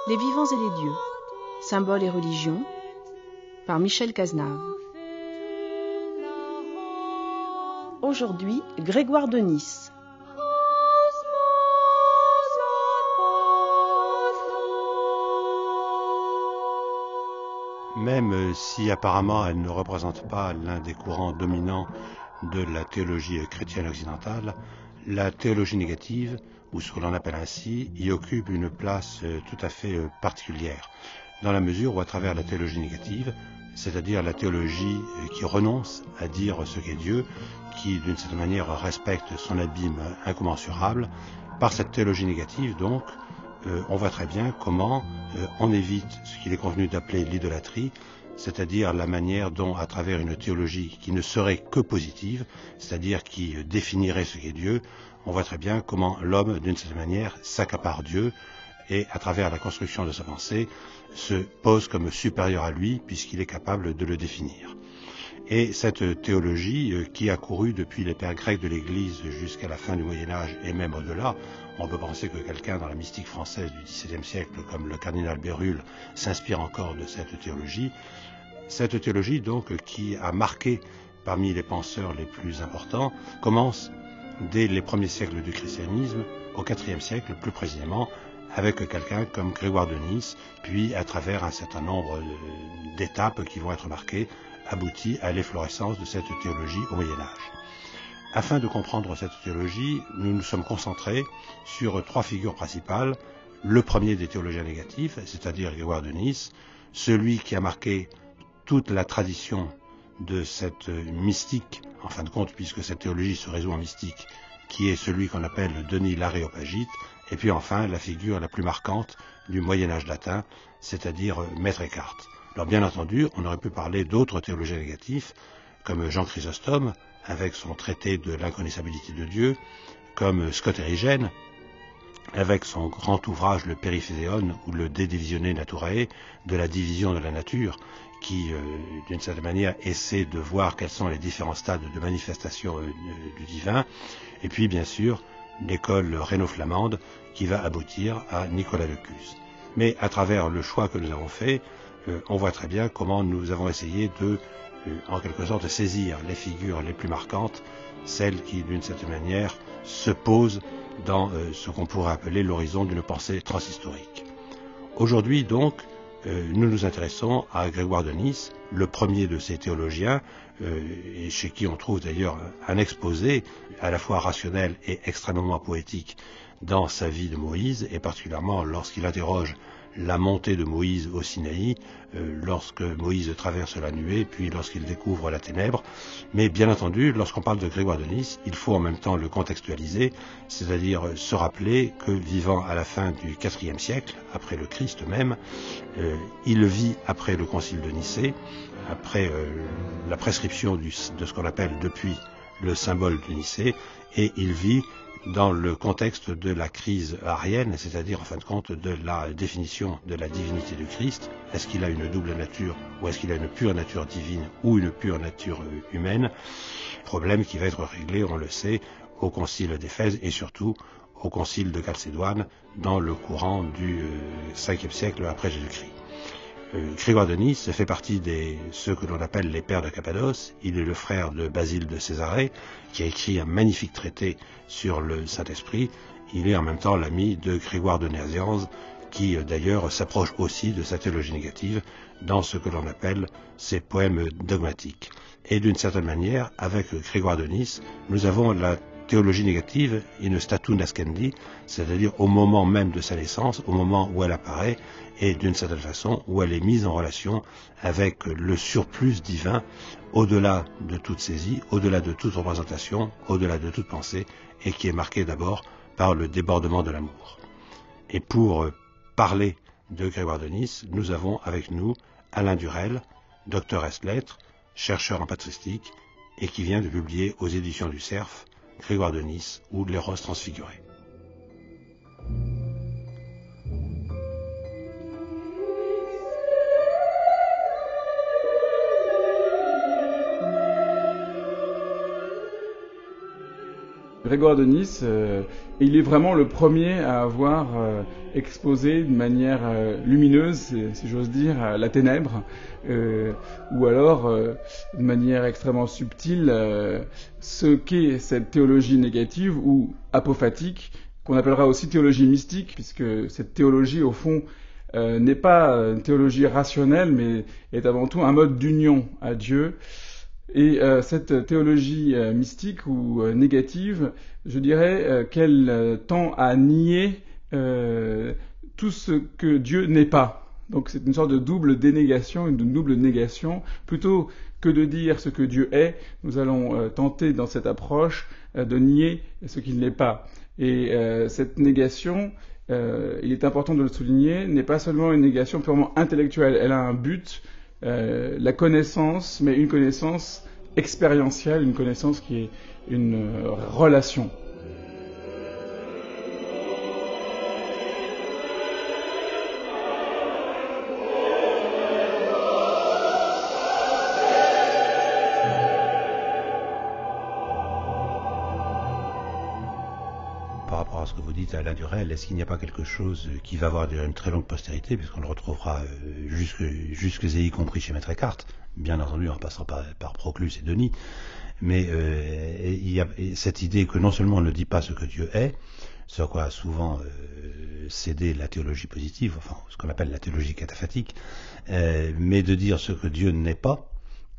Les vivants et les dieux, symboles et religions, par Michel Cazenave. Aujourd'hui, Grégoire de Nysse. Même si apparemment elle ne représente pas l'un des courants dominants de la théologie chrétienne occidentale, la théologie négative, ou ce que l'on appelle ainsi, y occupe une place tout à fait particulière, dans la mesure où à travers la théologie négative, c'est-à-dire la théologie qui renonce à dire ce qu'est Dieu, qui d'une certaine manière respecte son abîme incommensurable, par cette théologie négative donc, on voit très bien comment on évite ce qu'il est convenu d'appeler l'idolâtrie, c'est-à-dire la manière dont, à travers une théologie qui ne serait que positive, c'est-à-dire qui définirait ce qu'est Dieu, on voit très bien comment l'homme, d'une certaine manière, s'accapare Dieu et, à travers la construction de sa pensée, se pose comme supérieur à lui puisqu'il est capable de le définir. Et cette théologie qui a couru depuis les pères grecs de l'Église jusqu'à la fin du Moyen-Âge et même au-delà, on peut penser que quelqu'un dans la mystique française du XVIIe siècle, comme le cardinal Bérulle, s'inspire encore de cette théologie. Cette théologie, donc, qui a marqué parmi les penseurs les plus importants, commence dès les premiers siècles du christianisme, au IVe siècle plus précisément, avec quelqu'un comme Grégoire de Nysse, puis à travers un certain nombre d'étapes qui vont être marquées, aboutit à l'efflorescence de cette théologie au Moyen-Âge. Afin de comprendre cette théologie, nous nous sommes concentrés sur trois figures principales. Le premier des théologiens négatifs, c'est-à-dire Grégoire de Nysse, celui qui a marqué toute la tradition de cette mystique, en fin de compte, puisque cette théologie se résout en mystique, qui est celui qu'on appelle Denis l'Aréopagite, et puis enfin la figure la plus marquante du Moyen-Âge latin, c'est-à-dire Maître Eckhart. Alors bien entendu, on aurait pu parler d'autres théologiens négatifs, comme Jean Chrysostome, avec son traité de l'inconnaissabilité de Dieu, comme Scott Erigen, avec son grand ouvrage le Periphéséon, ou le De Divisione Naturae, de la division de la nature, qui, d'une certaine manière, essaie de voir quels sont les différents stades de manifestation du divin, et puis, bien sûr, l'école rhéno-flamande, qui va aboutir à Nicolas Lecus. Mais à travers le choix que nous avons fait, on voit très bien comment nous avons essayé de, en quelque sorte, saisir les figures les plus marquantes, celles qui, d'une certaine manière, se posent dans ce qu'on pourrait appeler l'horizon d'une pensée transhistorique. Aujourd'hui, donc, nous nous intéressons à Grégoire de Nysse, le premier de ces théologiens, et chez qui on trouve d'ailleurs un exposé à la fois rationnel et extrêmement poétique dans sa vie de Moïse, et particulièrement lorsqu'il interroge la montée de Moïse au Sinaï, lorsque Moïse traverse la nuée, puis lorsqu'il découvre la ténèbre. Mais bien entendu, lorsqu'on parle de Grégoire de Nysse, il faut en même temps le contextualiser, c'est-à-dire se rappeler que vivant à la fin du IVe siècle, après le Christ même, il vit après le concile de Nicée, après la prescription de ce qu'on appelle depuis le symbole de Nicée, et il vit dans le contexte de la crise arienne, c'est-à-dire en fin de compte de la définition de la divinité du Christ. Est-ce qu'il a une double nature ou est-ce qu'il a une pure nature divine ou une pure nature humaine? Problème qui va être réglé, on le sait, au concile d'Éphèse et surtout au concile de Chalcédoine dans le courant du 5e siècle après Jésus-Christ. Grégoire de Nysse fait partie de ceux que l'on appelle les pères de Cappadoce. Il est le frère de Basile de Césarée, qui a écrit un magnifique traité sur le Saint-Esprit. Il est en même temps l'ami de Grégoire de Nazianze, qui d'ailleurs s'approche aussi de sa théologie négative dans ce que l'on appelle ses poèmes dogmatiques. Et d'une certaine manière, avec Grégoire de Nysse, nous avons la théologie négative in statu nascendi, c'est-à-dire au moment même de sa naissance, au moment où elle apparaît, et d'une certaine façon où elle est mise en relation avec le surplus divin, au-delà de toute saisie, au-delà de toute représentation, au-delà de toute pensée, et qui est marquée d'abord par le débordement de l'amour. Et pour parler de Grégoire de Nysse, nous avons avec nous Alain Durel, docteur ès lettres, chercheur en patristique, et qui vient de publier aux éditions du Cerf Grégoire de Nysse ou Les Roses transfigurées. Grégoire de Nice, il est vraiment le premier à avoir exposé de manière lumineuse, si j'ose dire, la ténèbre, ou alors de manière extrêmement subtile ce qu'est cette théologie négative ou apophatique, qu'on appellera aussi théologie mystique, puisque cette théologie, au fond, n'est pas une théologie rationnelle, mais est avant tout un mode d'union à Dieu. Et cette théologie mystique ou négative, je dirais qu'elle tend à nier tout ce que Dieu n'est pas. Donc c'est une sorte de double dénégation, une double négation. Plutôt que de dire ce que Dieu est, nous allons tenter dans cette approche de nier ce qu'il n'est pas. Et cette négation, il est important de le souligner, n'est pas seulement une négation purement intellectuelle. Elle a un but, la connaissance, mais une connaissance expérientielle, une connaissance qui est une relation. Par rapport à ce que vous dites, Alain Durel, est-ce qu'il n'y a pas quelque chose qui va avoir une très longue postérité, puisqu'on le retrouvera jusque et y compris chez Maître Eckhart, bien entendu en passant par Proclus et Denis, mais il y a cette idée que non seulement on ne dit pas ce que Dieu est, ce à quoi a souvent cédé la théologie positive, enfin ce qu'on appelle la théologie cataphatique, mais de dire ce que Dieu n'est pas,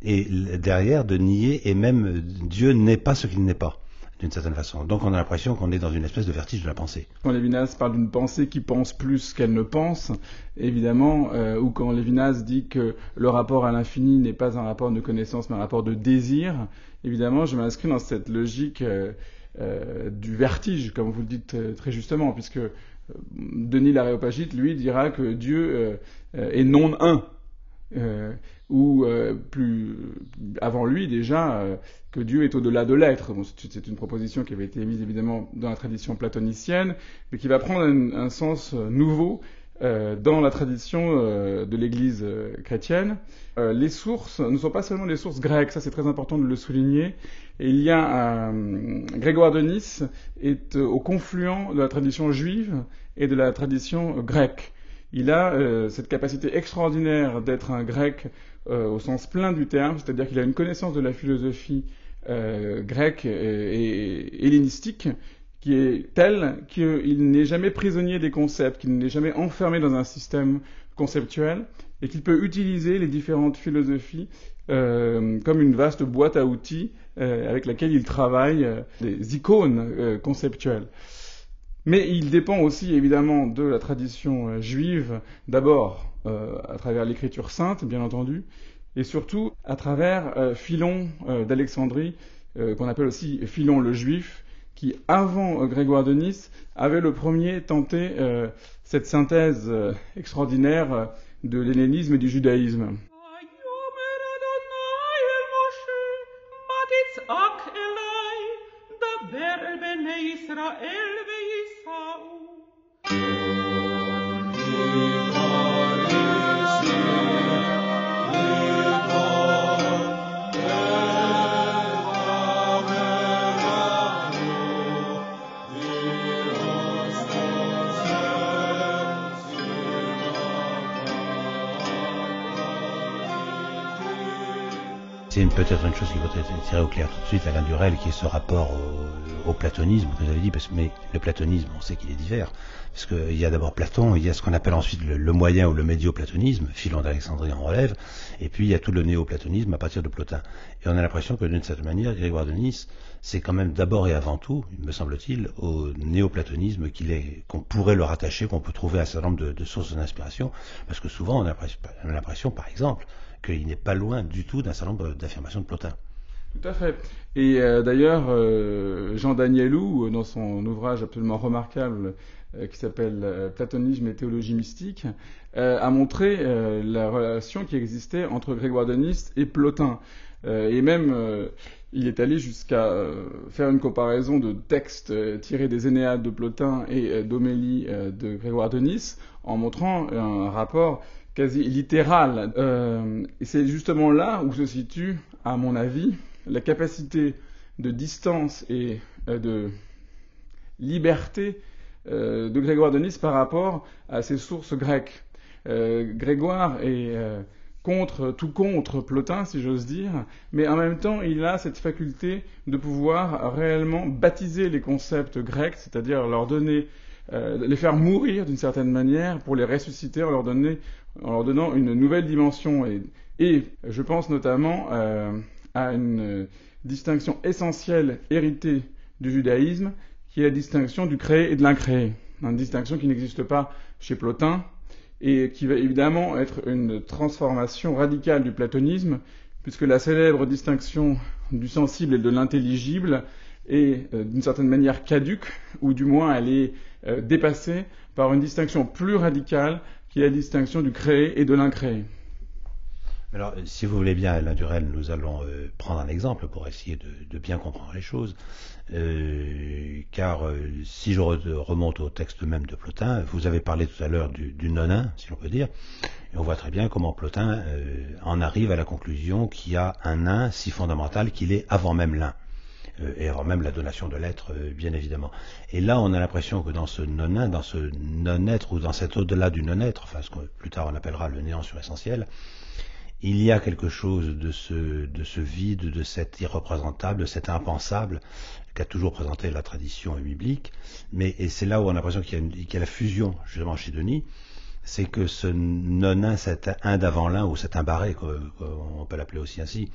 et derrière de nier, et même Dieu n'est pas ce qu'il n'est pas, d'une certaine façon. Donc on a l'impression qu'on est dans une espèce de vertige de la pensée. Quand Lévinas parle d'une pensée qui pense plus qu'elle ne pense, évidemment, ou quand Lévinas dit que le rapport à l'infini n'est pas un rapport de connaissance mais un rapport de désir, évidemment je m'inscris dans cette logique du vertige, comme vous le dites très justement, puisque Denis l'Aréopagite, lui, dira que Dieu est non un. Ou plus avant lui déjà que Dieu est au-delà de l'être. Bon, c'est une proposition qui avait été émise évidemment dans la tradition platonicienne, mais qui va prendre un sens nouveau dans la tradition de l'Église chrétienne. Les sources ne sont pas seulement les sources grecques, ça c'est très important de le souligner. Et il y a Grégoire de Nice est au confluent de la tradition juive et de la tradition grecque. Il a cette capacité extraordinaire d'être un grec au sens plein du terme, c'est-à-dire qu'il a une connaissance de la philosophie grecque et hellénistique qui est telle qu'il n'est jamais prisonnier des concepts, qu'il n'est jamais enfermé dans un système conceptuel et qu'il peut utiliser les différentes philosophies comme une vaste boîte à outils avec laquelle il travaille des icônes conceptuelles. Mais il dépend aussi évidemment de la tradition juive, d'abord à travers l'écriture sainte, bien entendu, et surtout à travers Philon d'Alexandrie, qu'on appelle aussi Philon le Juif, qui, avant Grégoire de Nice, avait le premier tenté cette synthèse extraordinaire de l'hellénisme et du judaïsme. C'est peut-être une chose qui peut être tirée au clair tout de suite, Alain Durel, qui est ce rapport au platonisme que vous avez dit, mais le platonisme, on sait qu'il est divers, parce qu'il y a d'abord Platon, il y a ce qu'on appelle ensuite le moyen ou le médio-platonisme, Philon d'Alexandrie en relève, et puis il y a tout le néo-platonisme à partir de Plotin. Et on a l'impression que d'une certaine manière, Grégoire de Nice, c'est quand même d'abord et avant tout, me semble-t-il, au néo-platonisme qu'on pourrait le rattacher, qu'on peut trouver un certain nombre de sources d'inspiration, parce que souvent on a l'impression, par exemple, qu'il n'est pas loin du tout d'un certain nombre d'affirmations de Plotin. Tout à fait. Et d'ailleurs, Jean Danielou, dans son ouvrage absolument remarquable qui s'appelle Platonisme et théologie mystique, a montré la relation qui existait entre Grégoire de Nice et Plotin. Et même, il est allé jusqu'à faire une comparaison de textes tirés des Énéades de Plotin et d'Homélie de Grégoire de Nice, en montrant un rapport quasi littéral. Et c'est justement là où se situe, à mon avis, la capacité de distance et de liberté de Grégoire de Nice par rapport à ses sources grecques. Grégoire est tout contre Plotin, si j'ose dire, mais en même temps, il a cette faculté de pouvoir réellement baptiser les concepts grecs, c'est-à-dire leur donner, les faire mourir d'une certaine manière pour les ressusciter en leur donnant une nouvelle dimension. Et je pense notamment à une distinction essentielle héritée du judaïsme, qui est la distinction du créé et de l'incréé. Une distinction qui n'existe pas chez Plotin, et qui va évidemment être une transformation radicale du platonisme, puisque la célèbre distinction du sensible et de l'intelligible est d'une certaine manière caduque, ou du moins elle est dépassée par une distinction plus radicale, qui est la distinction du créé et de l'incréé. Alors, si vous voulez bien, Alain Durel, nous allons prendre un exemple pour essayer de bien comprendre les choses. Car si je remonte au texte même de Plotin, vous avez parlé tout à l'heure du nonin, si l'on peut dire, et on voit très bien comment Plotin en arrive à la conclusion qu'il y a un nain si fondamental qu'il est avant même l'un, et avant même la donation de l'être, bien évidemment. Et là, on a l'impression que dans ce non-nain, dans ce non-être, ou dans cet au-delà du non-être, enfin ce que plus tard on appellera le néant suressentiel, il y a quelque chose de ce vide, de cet irreprésentable, de cet impensable qu'a toujours présenté la tradition biblique. Et c'est là où on a l'impression qu'il y a la fusion, justement, chez Denis. C'est que ce non-un, cet un d'avant l'un, ou cet imbarré, on peut l'appeler aussi ainsi,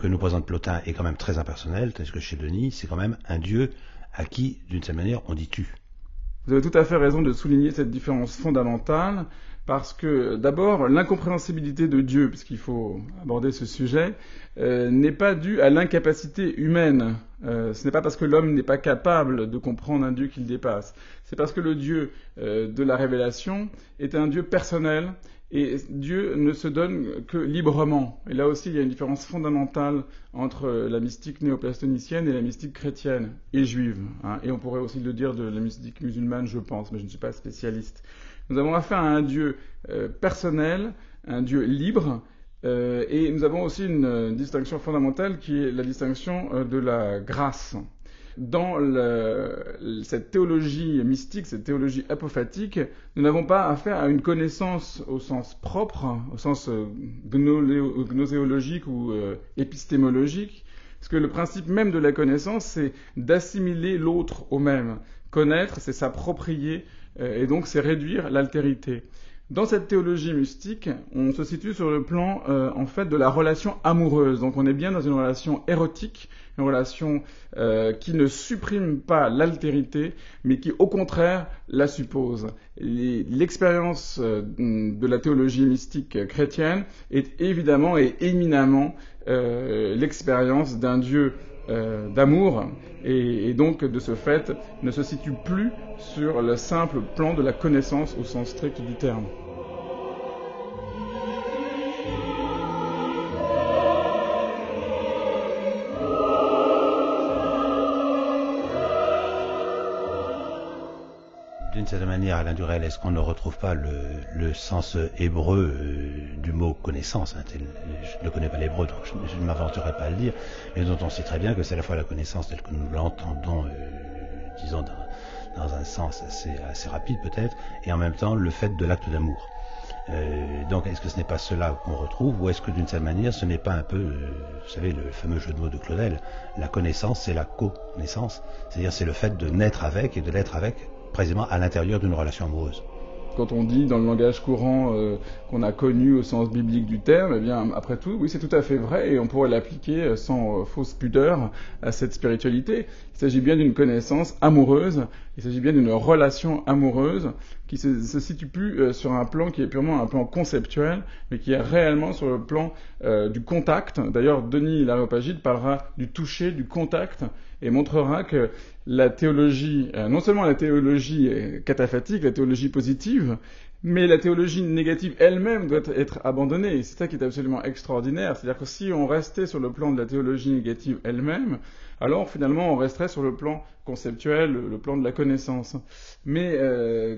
que nous présente Plotin, est quand même très impersonnel, tandis que chez Denis, c'est quand même un Dieu à qui, d'une certaine manière, on dit tu. Vous avez tout à fait raison de souligner cette différence fondamentale, parce que d'abord, l'incompréhensibilité de Dieu, puisqu'il faut aborder ce sujet, n'est pas due à l'incapacité humaine. Ce n'est pas parce que l'homme n'est pas capable de comprendre un Dieu qu'il dépasse. C'est parce que le Dieu de la révélation est un Dieu personnel, et Dieu ne se donne que librement. Et là aussi, il y a une différence fondamentale entre la mystique néoplatonicienne et la mystique chrétienne et juive. Et on pourrait aussi le dire de la mystique musulmane, je pense, mais je ne suis pas spécialiste. Nous avons affaire à un Dieu personnel, un Dieu libre, et nous avons aussi une distinction fondamentale qui est la distinction de la grâce. Dans cette théologie mystique, cette théologie apophatique, nous n'avons pas affaire à une connaissance au sens propre, au sens gnoséologique ou épistémologique, parce que le principe même de la connaissance, c'est d'assimiler l'autre au même. Connaître, c'est s'approprier, et donc c'est réduire l'altérité. Dans cette théologie mystique, on se situe sur le plan en fait de la relation amoureuse. Donc on est bien dans une relation érotique, une relation qui ne supprime pas l'altérité, mais qui au contraire la suppose. L'expérience de la théologie mystique chrétienne est évidemment et éminemment l'expérience d'un Dieu d'amour, et donc de ce fait ne se situe plus sur le simple plan de la connaissance au sens strict du terme. D'une certaine manière, Alain Durel, est-ce qu'on ne retrouve pas le sens hébreu du mot connaissance, je ne connais pas l'hébreu, donc je ne m'aventurerai pas à le dire, mais dont on sait très bien que c'est à la fois la connaissance telle que nous l'entendons, disons, dans un sens assez rapide peut-être, et en même temps le fait de l'acte d'amour. Donc est-ce que ce n'est pas cela qu'on retrouve, ou est-ce que d'une certaine manière ce n'est pas un peu, vous savez, le fameux jeu de mots de Claudel, la connaissance c'est la co-naissance, c'est-à-dire c'est le fait de naître avec et de l'être avec précisément à l'intérieur d'une relation amoureuse. Quand on dit dans le langage courant qu'on a connu au sens biblique du terme, eh bien après tout, oui, c'est tout à fait vrai, et on pourrait l'appliquer sans fausse pudeur à cette spiritualité. Il s'agit bien d'une connaissance amoureuse, il s'agit bien d'une relation amoureuse qui se situe plus sur un plan qui est purement un plan conceptuel, mais qui est réellement sur le plan du contact. D'ailleurs, Denis l'Aréopagite parlera du toucher, du contact, et montrera que la théologie, non seulement la théologie cataphatique, la théologie positive, Mais la théologie négative elle-même doit être abandonnée, et c'est ça qui est absolument extraordinaire. C'est-à-dire que si on restait sur le plan de la théologie négative elle-même, alors finalement on resterait sur le plan conceptuel, le plan de la connaissance. Mais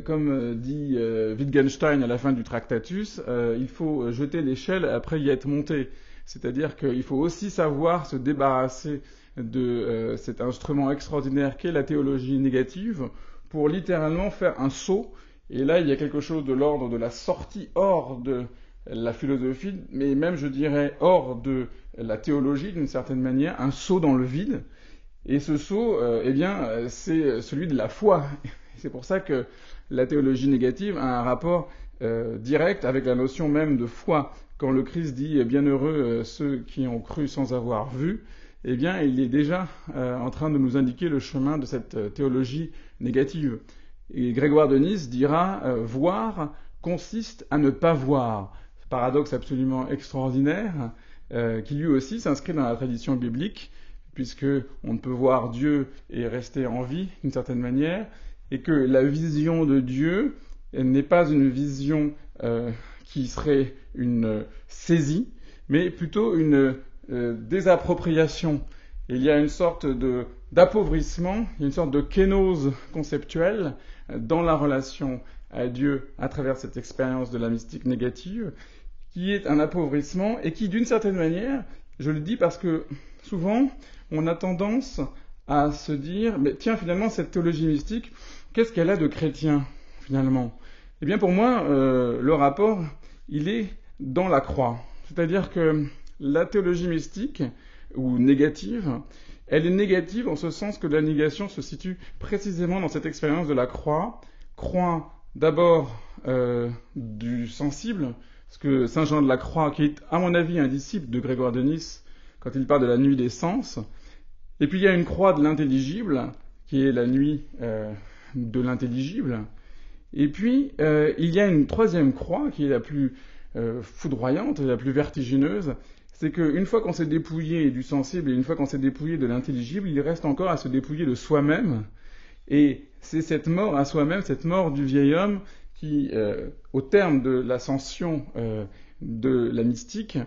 comme dit Wittgenstein à la fin du Tractatus, il faut jeter l'échelle après y être monté. C'est-à-dire qu'il faut aussi savoir se débarrasser de cet instrument extraordinaire qu'est la théologie négative pour littéralement faire un saut. Et là, il y a quelque chose de l'ordre de la sortie hors de la philosophie, mais même, je dirais, hors de la théologie, d'une certaine manière, un saut dans le vide. Et ce saut, c'est celui de la foi. C'est pour ça que la théologie négative a un rapport direct avec la notion même de foi. Quand le Christ dit « Bienheureux ceux qui ont cru sans avoir vu », eh bien, il est déjà en train de nous indiquer le chemin de cette théologie négative. Et Grégoire de Nice dira voir consiste à ne pas voir. Paradoxe absolument extraordinaire qui lui aussi s'inscrit dans la tradition biblique, puisque on ne peut voir Dieu et rester en vie d'une certaine manière, et que la vision de Dieu n'est pas une vision qui serait une saisie, mais plutôt une désappropriation. Il y a une sorte d'appauvrissement, une sorte de kénose conceptuelle dans la relation à Dieu à travers cette expérience de la mystique négative, qui est un appauvrissement et qui, d'une certaine manière, je le dis parce que souvent, on a tendance à se dire, mais tiens, finalement, cette théologie mystique, qu'est-ce qu'elle a de chrétien, finalement ? Eh bien, pour moi, le rapport, il est dans la croix. C'est-à-dire que la théologie mystique, ou négative, elle est négative en ce sens que la négation se situe précisément dans cette expérience de la croix. Croix d'abord du sensible, parce que Saint Jean de la Croix, qui est à mon avis un disciple de Grégoire de Nice, quand il parle de la nuit des sens, et puis il y a une croix de l'intelligible, qui est la nuit de l'intelligible, et puis il y a une troisième croix, qui est la plus foudroyante, la plus vertigineuse, c'est qu'une fois qu'on s'est dépouillé du sensible et une fois qu'on s'est dépouillé de l'intelligible, il reste encore à se dépouiller de soi-même. Et c'est cette mort à soi-même, cette mort du vieil homme qui, au terme de l'ascension de la mystique,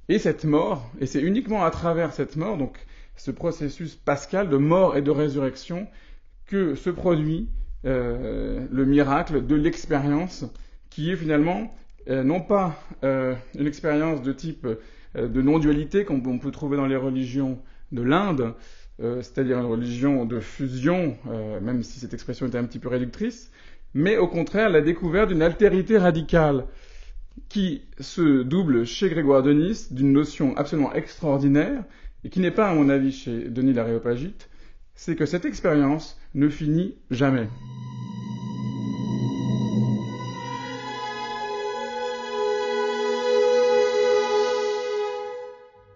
est cette mort, et c'est uniquement à travers cette mort, donc ce processus pascal de mort et de résurrection, que se produit le miracle de l'expérience, qui est finalement non pas une expérience de type de non-dualité qu'on peut trouver dans les religions de l'Inde, c'est-à-dire une religion de fusion, même si cette expression était un petit peu réductrice, mais au contraire la découverte d'une altérité radicale qui se double chez Grégoire de Nice d'une notion absolument extraordinaire, et qui n'est pas, à mon avis, chez Denis l'Aréopagite, c'est que cette expérience ne finit jamais.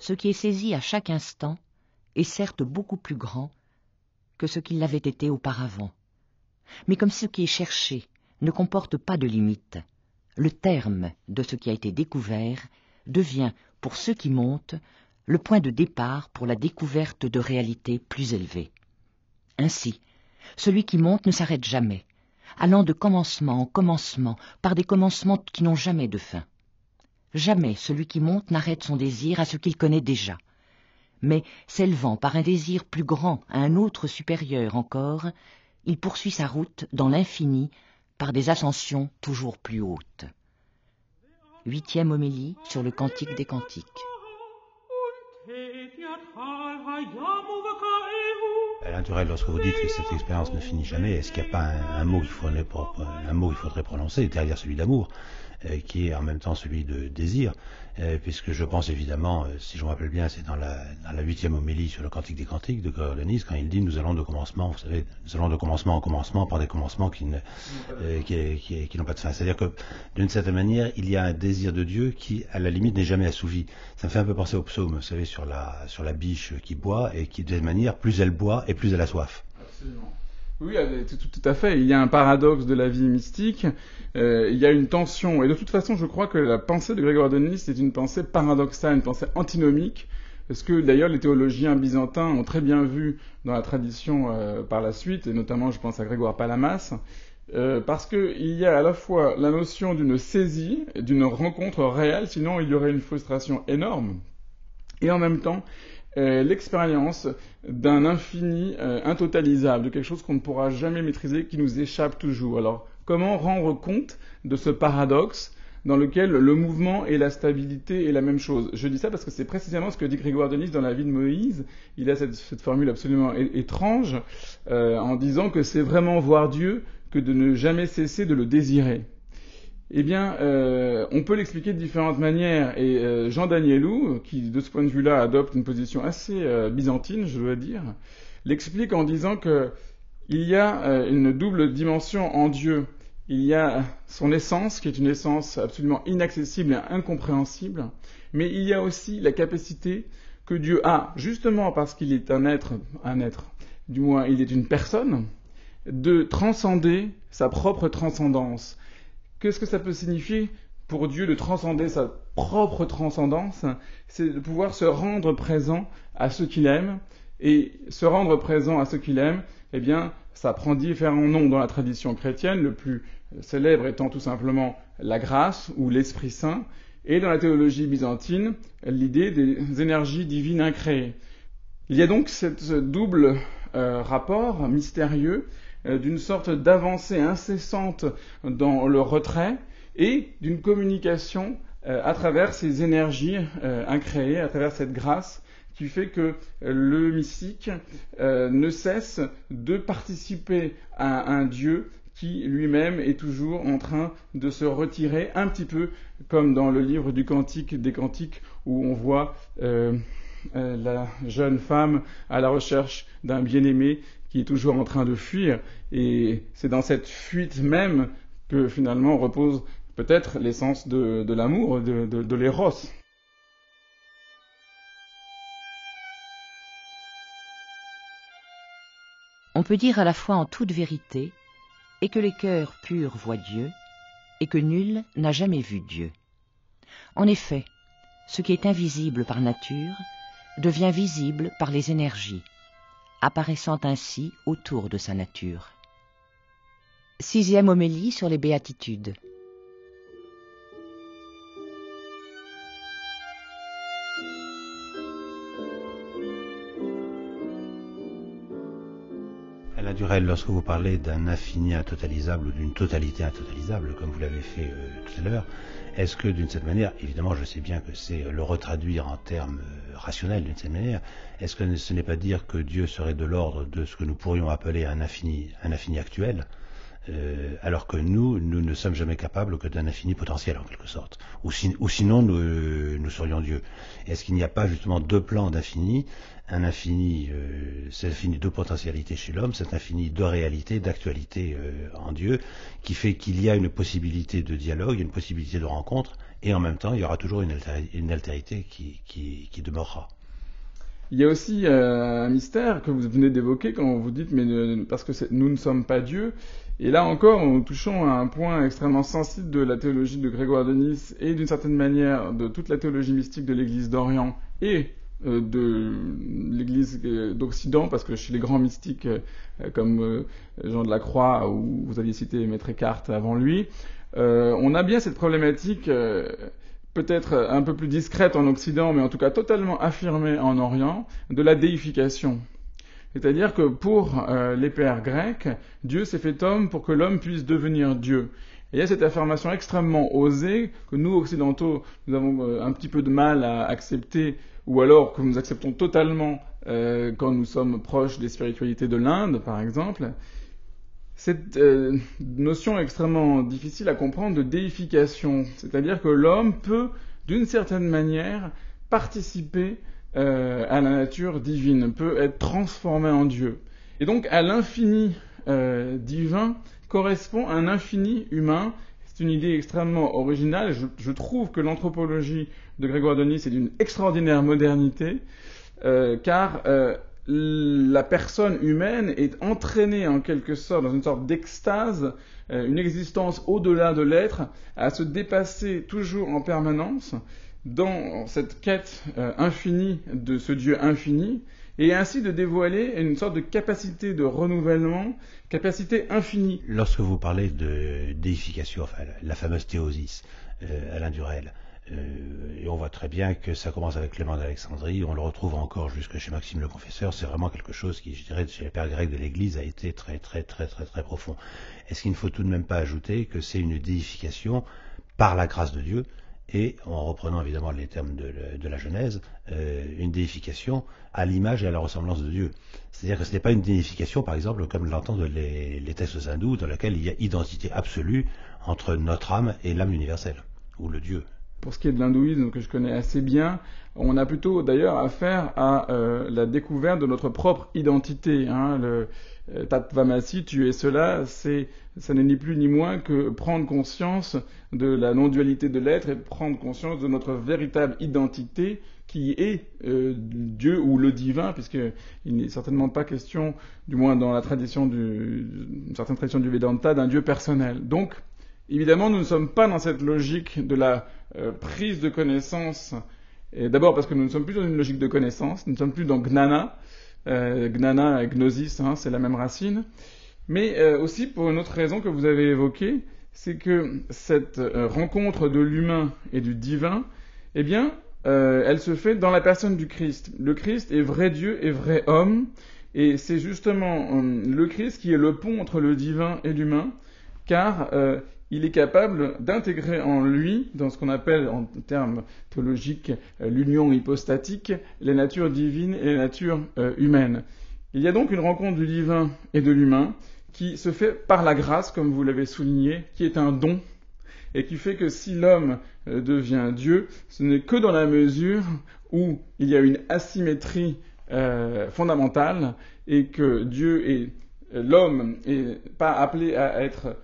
Ce qui est saisi à chaque instant est certes beaucoup plus grand que ce qui l'avait été auparavant. Mais comme ce qui est cherché ne comporte pas de limite, le terme de ce qui a été découvert devient, pour ceux qui montent, le point de départ pour la découverte de réalités plus élevées. Ainsi, celui qui monte ne s'arrête jamais, allant de commencement en commencement, par des commencements qui n'ont jamais de fin. Jamais celui qui monte n'arrête son désir à ce qu'il connaît déjà. Mais, s'élevant par un désir plus grand à un autre supérieur encore, il poursuit sa route dans l'infini par des ascensions toujours plus hautes. 8e homélie sur le Cantique des Cantiques. Naturel, lorsque vous dites que cette expérience ne finit jamais, est-ce qu'il n'y a pas un mot qu'il faudrait prononcer derrière celui d'amour, qui est en même temps celui de désir, puisque je pense évidemment, si je me rappelle bien, c'est dans la 8e homélie sur le Cantique des Cantiques de Grégoire de Nice, quand il dit nous allons de commencement, vous savez, nous allons de commencement en commencement par des commencements qui n'ont pas de fin. C'est-à-dire que d'une certaine manière, il y a un désir de Dieu qui, à la limite, n'est jamais assouvi. Ça me fait un peu penser au psaume, vous savez, sur la biche qui boit et qui, de cette manière, plus elle boit et plus elle a soif. Absolument. Oui, tout à fait. Il y a un paradoxe de la vie mystique, il y a une tension. Et de toute façon, je crois que la pensée de Grégoire de Nice est une pensée paradoxale, une pensée antinomique, parce que d'ailleurs les théologiens byzantins ont très bien vu dans la tradition par la suite, et notamment je pense à Grégoire Palamas, parce qu'il y a à la fois la notion d'une saisie, d'une rencontre réelle, sinon il y aurait une frustration énorme, et en même temps l'expérience d'un infini intotalisable, de quelque chose qu'on ne pourra jamais maîtriser, qui nous échappe toujours. Alors, comment rendre compte de ce paradoxe dans lequel le mouvement et la stabilité est la même chose? Je dis ça parce que c'est précisément ce que dit Grégoire de Nice dans la vie de Moïse. Il a cette formule absolument étrange en disant que c'est vraiment voir Dieu que de ne jamais cesser de le désirer. Eh bien, on peut l'expliquer de différentes manières, et Jean Danielou, qui de ce point de vue-là adopte une position assez byzantine, je dois dire, l'explique en disant que il y a une double dimension en Dieu. Il y a son essence, qui est une essence absolument inaccessible et incompréhensible, mais il y a aussi la capacité que Dieu a, justement parce qu'il est un être, du moins il est une personne, de transcender sa propre transcendance. Qu'est-ce que ça peut signifier pour Dieu de transcender sa propre transcendance? C'est de pouvoir se rendre présent à ceux qu'il aime, et se rendre présent à ceux qu'il aime, eh bien, ça prend différents noms dans la tradition chrétienne, le plus célèbre étant tout simplement la grâce ou l'Esprit Saint, et dans la théologie byzantine, l'idée des énergies divines incréées. Il y a donc ce double rapport mystérieux d'une sorte d'avancée incessante dans le retrait et d'une communication à travers ces énergies incréées, à travers cette grâce qui fait que le mystique ne cesse de participer à un Dieu qui lui-même est toujours en train de se retirer, un petit peu comme dans le livre du Cantique des Cantiques où on voit la jeune femme à la recherche d'un bien-aimé qui est toujours en train de fuir, et c'est dans cette fuite même que finalement repose peut-être l'essence de l'amour, de l'éros. On peut dire à la fois en toute vérité, et que les cœurs purs voient Dieu, et que nul n'a jamais vu Dieu. En effet, ce qui est invisible par nature devient visible par les énergies, apparaissant ainsi autour de sa nature. 6e homélie sur les béatitudes. Alain Durel, lorsque vous parlez d'un infini intotalisable ou d'une totalité intotalisable, comme vous l'avez fait tout à l'heure, est-ce que d'une certaine manière, évidemment je sais bien que c'est le retraduire en termes rationnels d'une certaine manière, est-ce que ce n'est pas dire que Dieu serait de l'ordre de ce que nous pourrions appeler un infini actuel, alors que nous ne sommes jamais capables que d'un infini potentiel en quelque sorte, ou sinon nous serions Dieu. Est-ce qu'il n'y a pas justement deux plans d'infini, un infini, cet infini de potentialité chez l'homme, cet infini de réalité, d'actualité en Dieu, qui fait qu'il y a une possibilité de dialogue, une possibilité de rencontre, et en même temps il y aura toujours une altérité qui demeurera. Il y a aussi un mystère que vous venez d'évoquer quand vous dites parce que nous ne sommes pas Dieu. Et là encore, nous touchons à un point extrêmement sensible de la théologie de Grégoire de Nice et d'une certaine manière de toute la théologie mystique de l'Église d'Orient et de l'Église d'Occident, parce que chez les grands mystiques comme Jean de la Croix, ou vous aviez cité Maître Eckhart avant lui, on a bien cette problématique peut-être un peu plus discrète en Occident, mais en tout cas totalement affirmée en Orient, de la déification. C'est-à-dire que pour les pères grecs, Dieu s'est fait homme pour que l'homme puisse devenir Dieu. Et il y a cette affirmation extrêmement osée que nous, occidentaux, nous avons un petit peu de mal à accepter, ou alors que nous acceptons totalement quand nous sommes proches des spiritualités de l'Inde, par exemple. Cette notion extrêmement difficile à comprendre de déification, c'est-à-dire que l'homme peut, d'une certaine manière, participer à la nature divine, peut être transformé en Dieu. Et donc à l'infini divin correspond un infini humain. C'est une idée extrêmement originale. Je trouve que l'anthropologie de Grégoire de Nice est d'une extraordinaire modernité, car la personne humaine est entraînée en quelque sorte dans une sorte d'extase, une existence au-delà de l'être, à se dépasser toujours en permanence, dans cette quête infinie de ce Dieu infini, et ainsi de dévoiler une sorte de capacité de renouvellement, capacité infinie. Lorsque vous parlez de déification, enfin la fameuse théosis, Alain Durel, et on voit très bien que ça commence avec Clément d'Alexandrie, on le retrouve encore jusque chez Maxime le Confesseur, c'est vraiment quelque chose qui, je dirais, chez les pères grecs de l'Église a été très profond. Est-ce qu'il ne faut tout de même pas ajouter que c'est une déification par la grâce de Dieu, et en reprenant évidemment les termes de la Genèse, une déification à l'image et à la ressemblance de Dieu. C'est-à-dire que ce n'est pas une déification, par exemple, comme l'entendent les textes hindous, dans laquelle il y a identité absolue entre notre âme et l'âme universelle, ou le Dieu. Pour ce qui est de l'hindouisme, que je connais assez bien, on a plutôt d'ailleurs affaire à la découverte de notre propre identité. Le Tattvamasi, tu es cela, ça n'est ni plus ni moins que prendre conscience de la non-dualité de l'être et prendre conscience de notre véritable identité qui est Dieu ou le divin, puisqu'il n'est certainement pas question, du moins dans la tradition une certaine tradition du Vedanta, d'un Dieu personnel. Donc, évidemment, nous ne sommes pas dans cette logique de la prise de connaissance, et d'abord parce que nous ne sommes plus dans une logique de connaissance, nous ne sommes plus dans gnana, gnana et gnosis, c'est la même racine, mais aussi pour une autre raison que vous avez évoquée, c'est que cette rencontre de l'humain et du divin, eh bien, elle se fait dans la personne du Christ. Le Christ est vrai Dieu et vrai homme, et c'est justement le Christ qui est le pont entre le divin et l'humain, car il est capable d'intégrer en lui, dans ce qu'on appelle en termes théologiques l'union hypostatique, les natures divines et les natures humaines. Il y a donc une rencontre du divin et de l'humain qui se fait par la grâce, comme vous l'avez souligné, qui est un don, et qui fait que si l'homme devient Dieu, ce n'est que dans la mesure où il y a une asymétrie fondamentale, et que l'homme n'est pas appelé à être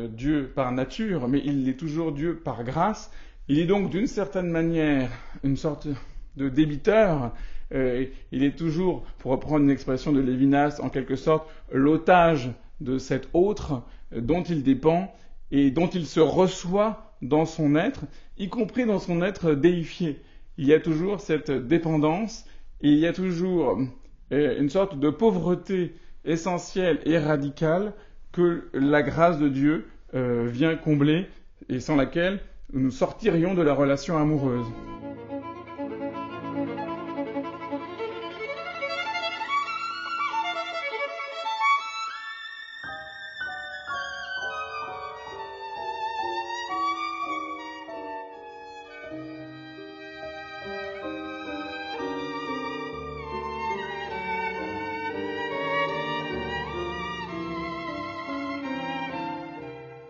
Dieu par nature, mais il est toujours Dieu par grâce. Il est donc d'une certaine manière une sorte de débiteur. Il est toujours, pour reprendre une expression de Lévinas, en quelque sorte l'otage de cet autre dont il dépend et dont il se reçoit dans son être, y compris dans son être déifié. Il y a toujours cette dépendance et il y a toujours une sorte de pauvreté essentielle et radicale que la grâce de Dieu vient combler et sans laquelle nous sortirions de la relation amoureuse.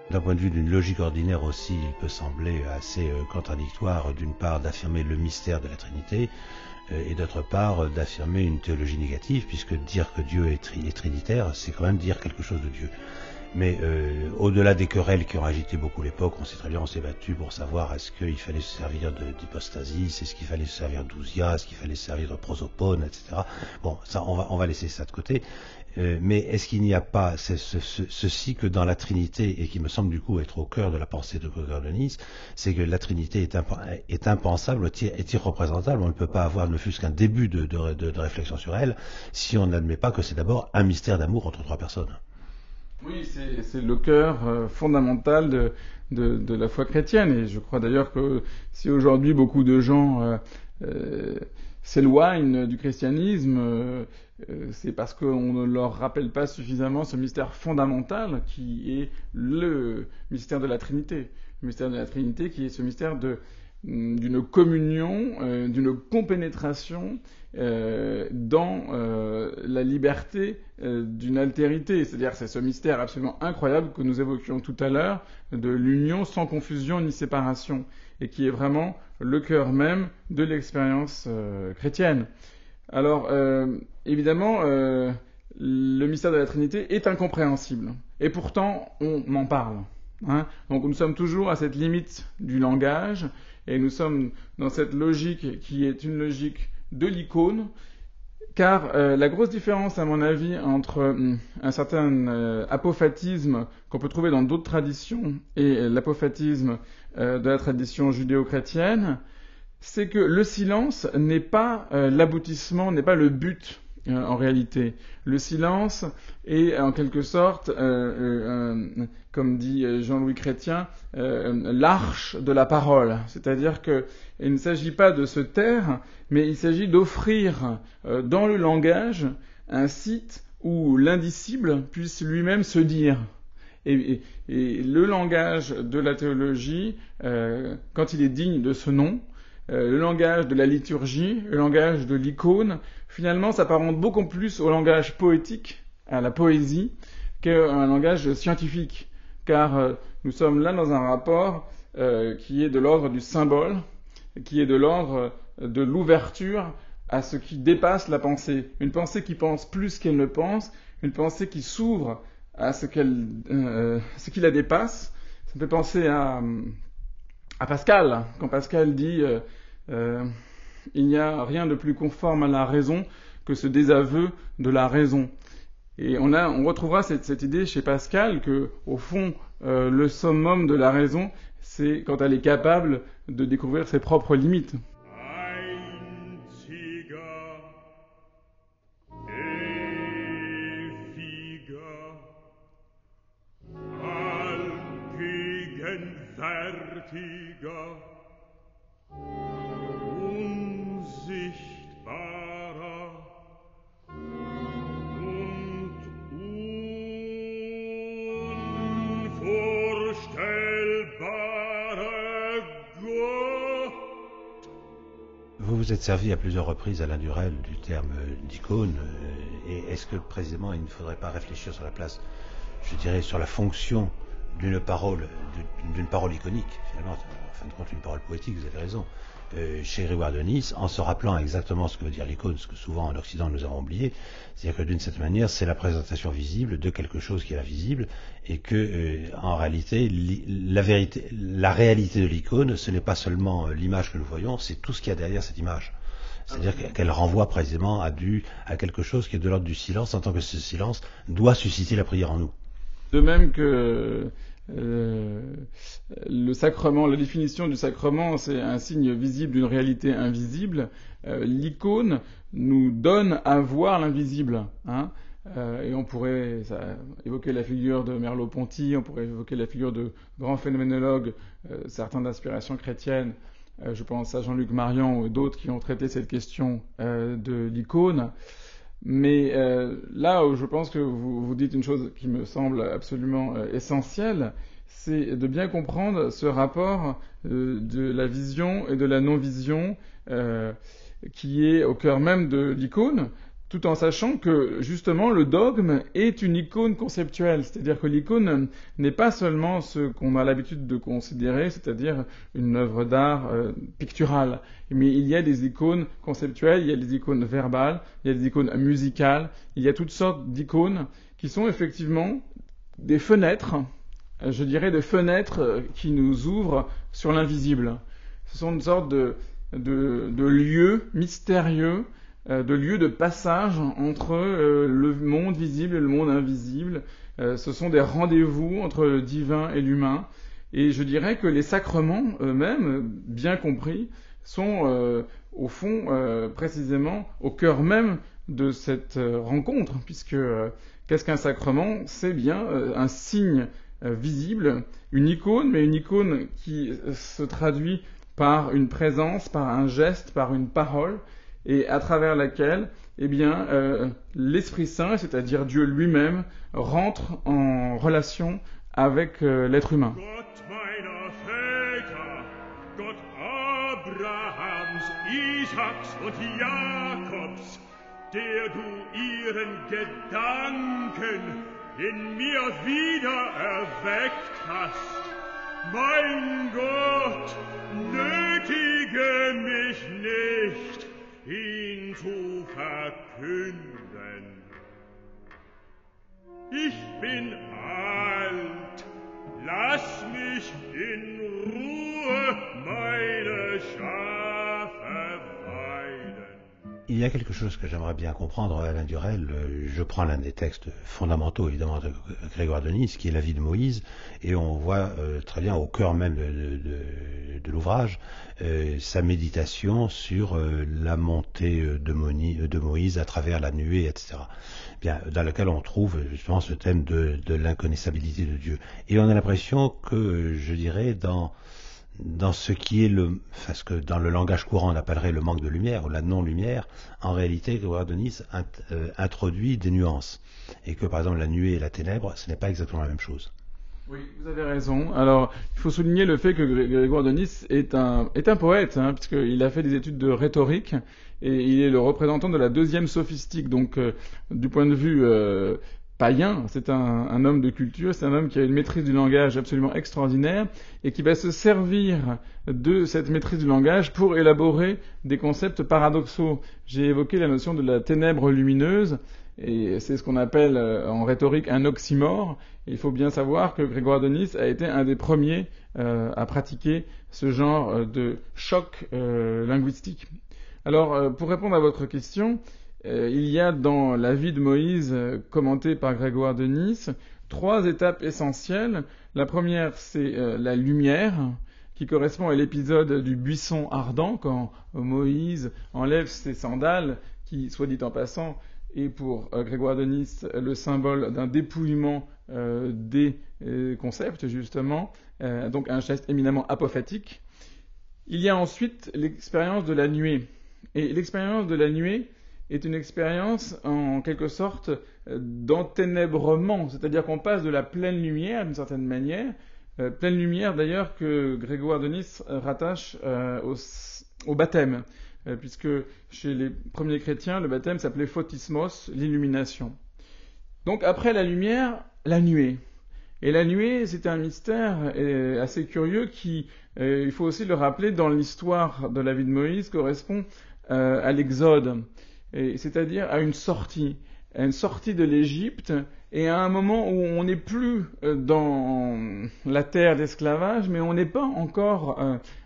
D'un point de vue d'une logique ordinaire aussi, il peut sembler assez contradictoire, d'une part, d'affirmer le mystère de la Trinité, et d'autre part, d'affirmer une théologie négative, puisque dire que Dieu est trinitaire, c'est quand même dire quelque chose de Dieu. Mais au-delà des querelles qui ont agité beaucoup l'époque, on sait très bien, on s'est battu pour savoir est-ce qu'il fallait se servir d'hypostasis, est-ce qu'il fallait se servir d'ousia, est-ce qu'il fallait se servir de prosopone, etc. Bon, ça, on va laisser ça de côté. Mais est-ce qu'il n'y a pas ceci que dans la Trinité, et qui me semble du coup être au cœur de la pensée de Gregor de Nice, c'est que la Trinité est impensable, est irreprésentable, on ne peut pas avoir ne fût-ce qu'un début de réflexion sur elle, si on n'admet pas que c'est d'abord un mystère d'amour entre trois personnes. Oui, c'est le cœur fondamental de la foi chrétienne, et je crois d'ailleurs que si aujourd'hui beaucoup de gens s'éloignent du christianisme, c'est parce qu'on ne leur rappelle pas suffisamment ce mystère fondamental qui est le mystère de la Trinité. Le mystère de la Trinité qui est ce mystère d'une communion, d'une compénétration dans la liberté d'une altérité. C'est-à-dire c'est ce mystère absolument incroyable que nous évoquions tout à l'heure de l'union sans confusion ni séparation et qui est vraiment le cœur même de l'expérience chrétienne. Alors, évidemment, le mystère de la Trinité est incompréhensible. Et pourtant, on en parle. Donc, nous sommes toujours à cette limite du langage, et nous sommes dans cette logique qui est une logique de l'icône, car la grosse différence, à mon avis, entre un certain apophatisme qu'on peut trouver dans d'autres traditions et l'apophatisme de la tradition judéo-chrétienne, c'est que le silence n'est pas l'aboutissement, n'est pas le but en réalité. Le silence est en quelque sorte, comme dit Jean-Louis Chrétien, l'arche de la parole. C'est-à-dire qu'il ne s'agit pas de se taire, mais il s'agit d'offrir dans le langage un site où l'indicible puisse lui-même se dire. Et le langage de la théologie, quand il est digne de ce nom, le langage de la liturgie, le langage de l'icône, finalement s'apparente beaucoup plus au langage poétique, à la poésie, qu'à un langage scientifique. Car nous sommes là dans un rapport qui est de l'ordre du symbole, qui est de l'ordre de l'ouverture à ce qui dépasse la pensée. Une pensée qui pense plus qu'elle ne pense, une pensée qui s'ouvre à ce qui la dépasse. Ça me fait penser à Pascal, quand Pascal dit il n'y a rien de plus conforme à la raison que ce désaveu de la raison. Et on retrouvera cette idée chez Pascal que, au fond, le summum de la raison, c'est quand elle est capable de découvrir ses propres limites. Vous vous êtes servi à plusieurs reprises, Alain Durel, du terme d'icône, et est-ce que précisément il ne faudrait pas réfléchir sur la place, je dirais, sur la fonction d'une parole iconique, finalement, en fin de compte une parole poétique, vous avez raison, chez Grégoire de Nice, en se rappelant exactement ce que veut dire l'icône, ce que souvent en Occident nous avons oublié, c'est-à-dire que d'une certaine manière, c'est la présentation visible de quelque chose qui est invisible, et que, en réalité, la réalité de l'icône, ce n'est pas seulement l'image que nous voyons, c'est tout ce qu'il y a derrière cette image. C'est-à-dire qu'elle renvoie précisément à quelque chose qui est de l'ordre du silence, en tant que ce silence doit susciter la prière en nous. De même que le sacrement, la définition du sacrement, c'est un signe visible d'une réalité invisible. L'icône nous donne à voir l'invisible. Et on pourrait évoquer la figure de Merleau-Ponty, on pourrait évoquer la figure de grands phénoménologues, certains d'inspiration chrétienne. Je pense à Jean-Luc Marion ou d'autres qui ont traité cette question de l'icône. Mais là où je pense que vous dites une chose qui me semble absolument essentielle, c'est de bien comprendre ce rapport de la vision et de la non-vision qui est au cœur même de l'icône, tout en sachant que justement le dogme est une icône conceptuelle, c'est-à-dire que l'icône n'est pas seulement ce qu'on a l'habitude de considérer, c'est-à-dire une œuvre d'art picturale, mais il y a des icônes conceptuelles, il y a des icônes verbales, il y a des icônes musicales, il y a toutes sortes d'icônes qui sont effectivement des fenêtres, je dirais des fenêtres qui nous ouvrent sur l'invisible. Ce sont une sorte de lieux mystérieux, de lieux de passage entre le monde visible et le monde invisible. Ce sont des rendez-vous entre le divin et l'humain. Et je dirais que les sacrements eux-mêmes, bien compris, sont au fond précisément au cœur même de cette rencontre, puisque qu'est-ce qu'un sacrement ? C'est bien un signe visible, une icône, mais une icône qui se traduit par une présence, par un geste, par une parole, et à travers laquelle, l'Esprit Saint, c'est-à-dire Dieu lui-même, rentre en relation avec l'être humain. Gott meiner Väter, Gott Abrahams, Isaaks und Jakobs, der du ihren Gedanken in mir wieder erweckt hast. Mein Gott, nötige mich nicht, ihn zu verkünden. Ich bin alt, lass mich in Ruhe meine Schafe weiden. Il y a quelque chose que j'aimerais bien comprendre, Alain Durel. Je prends l'un des textes fondamentaux, évidemment, de Grégoire de Nice, qui est la vie de Moïse, et on voit très bien au cœur même de l'ouvrage sa méditation sur la montée de Moïse à travers la nuée, etc. Bien, dans lequel on trouve justement ce thème de l'inconnaissabilité de Dieu. Et on a l'impression que, je dirais, dans ce qui est ce que dans le langage courant on appellerait le manque de lumière ou la non-lumière, en réalité, Grégoire de Nice introduit des nuances. Et que, par exemple, la nuée et la ténèbre, ce n'est pas exactement la même chose. Oui, vous avez raison. Alors, il faut souligner le fait que Grégoire de Nice est un poète, puisqu'il a fait des études de rhétorique, et il est le représentant de la deuxième sophistique. Donc, du point de vue païen, c'est un homme de culture, c'est un homme qui a une maîtrise du langage absolument extraordinaire et qui va se servir de cette maîtrise du langage pour élaborer des concepts paradoxaux. J'ai évoqué la notion de la ténèbre lumineuse et c'est ce qu'on appelle en rhétorique un oxymore. Et il faut bien savoir que Grégoire de Nice a été un des premiers à pratiquer ce genre de choc linguistique. Alors, pour répondre à votre question, il y a dans la vie de Moïse, commentée par Grégoire de Nice, 3 étapes essentielles. La première, c'est la lumière, qui correspond à l'épisode du buisson ardent, quand Moïse enlève ses sandales, qui, soit dit en passant, est pour Grégoire de Nice le symbole d'un dépouillement des concepts, justement, donc un geste éminemment apophatique. Il y a ensuite l'expérience de la nuée. Et l'expérience de la nuée est une expérience en quelque sorte d'enténèbrement, c'est-à-dire qu'on passe de la pleine lumière d'une certaine manière, pleine lumière d'ailleurs que Grégoire de Nice rattache au baptême, puisque chez les premiers chrétiens, le baptême s'appelait photismos, l'illumination. Donc après la lumière, la nuée. Et la nuée, c'est un mystère assez curieux qui, il faut aussi le rappeler, dans l'histoire de la vie de Moïse, correspond à l'Exode. C'est-à-dire à une sortie de l'Égypte, et à un moment où on n'est plus dans la terre d'esclavage, mais on n'est pas encore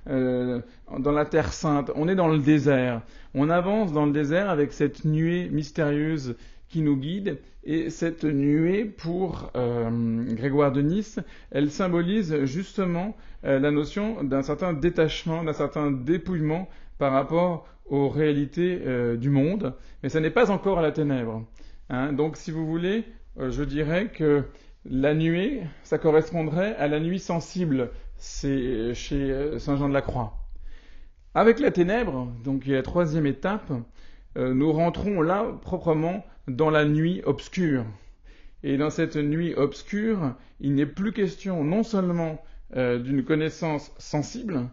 dans la terre sainte, on est dans le désert. On avance dans le désert avec cette nuée mystérieuse qui nous guide, et cette nuée, pour Grégoire de Nice, elle symbolise justement la notion d'un certain détachement, d'un certain dépouillement par rapport aux réalités du monde, mais ça n'est pas encore à la ténèbre. Donc, si vous voulez, je dirais que la nuée, ça correspondrait à la nuit sensible, c'est chez Saint Jean de la Croix. Avec la ténèbre, donc il y a la 3e étape, nous rentrons là proprement dans la nuit obscure. Et dans cette nuit obscure, il n'est plus question non seulement d'une connaissance sensible,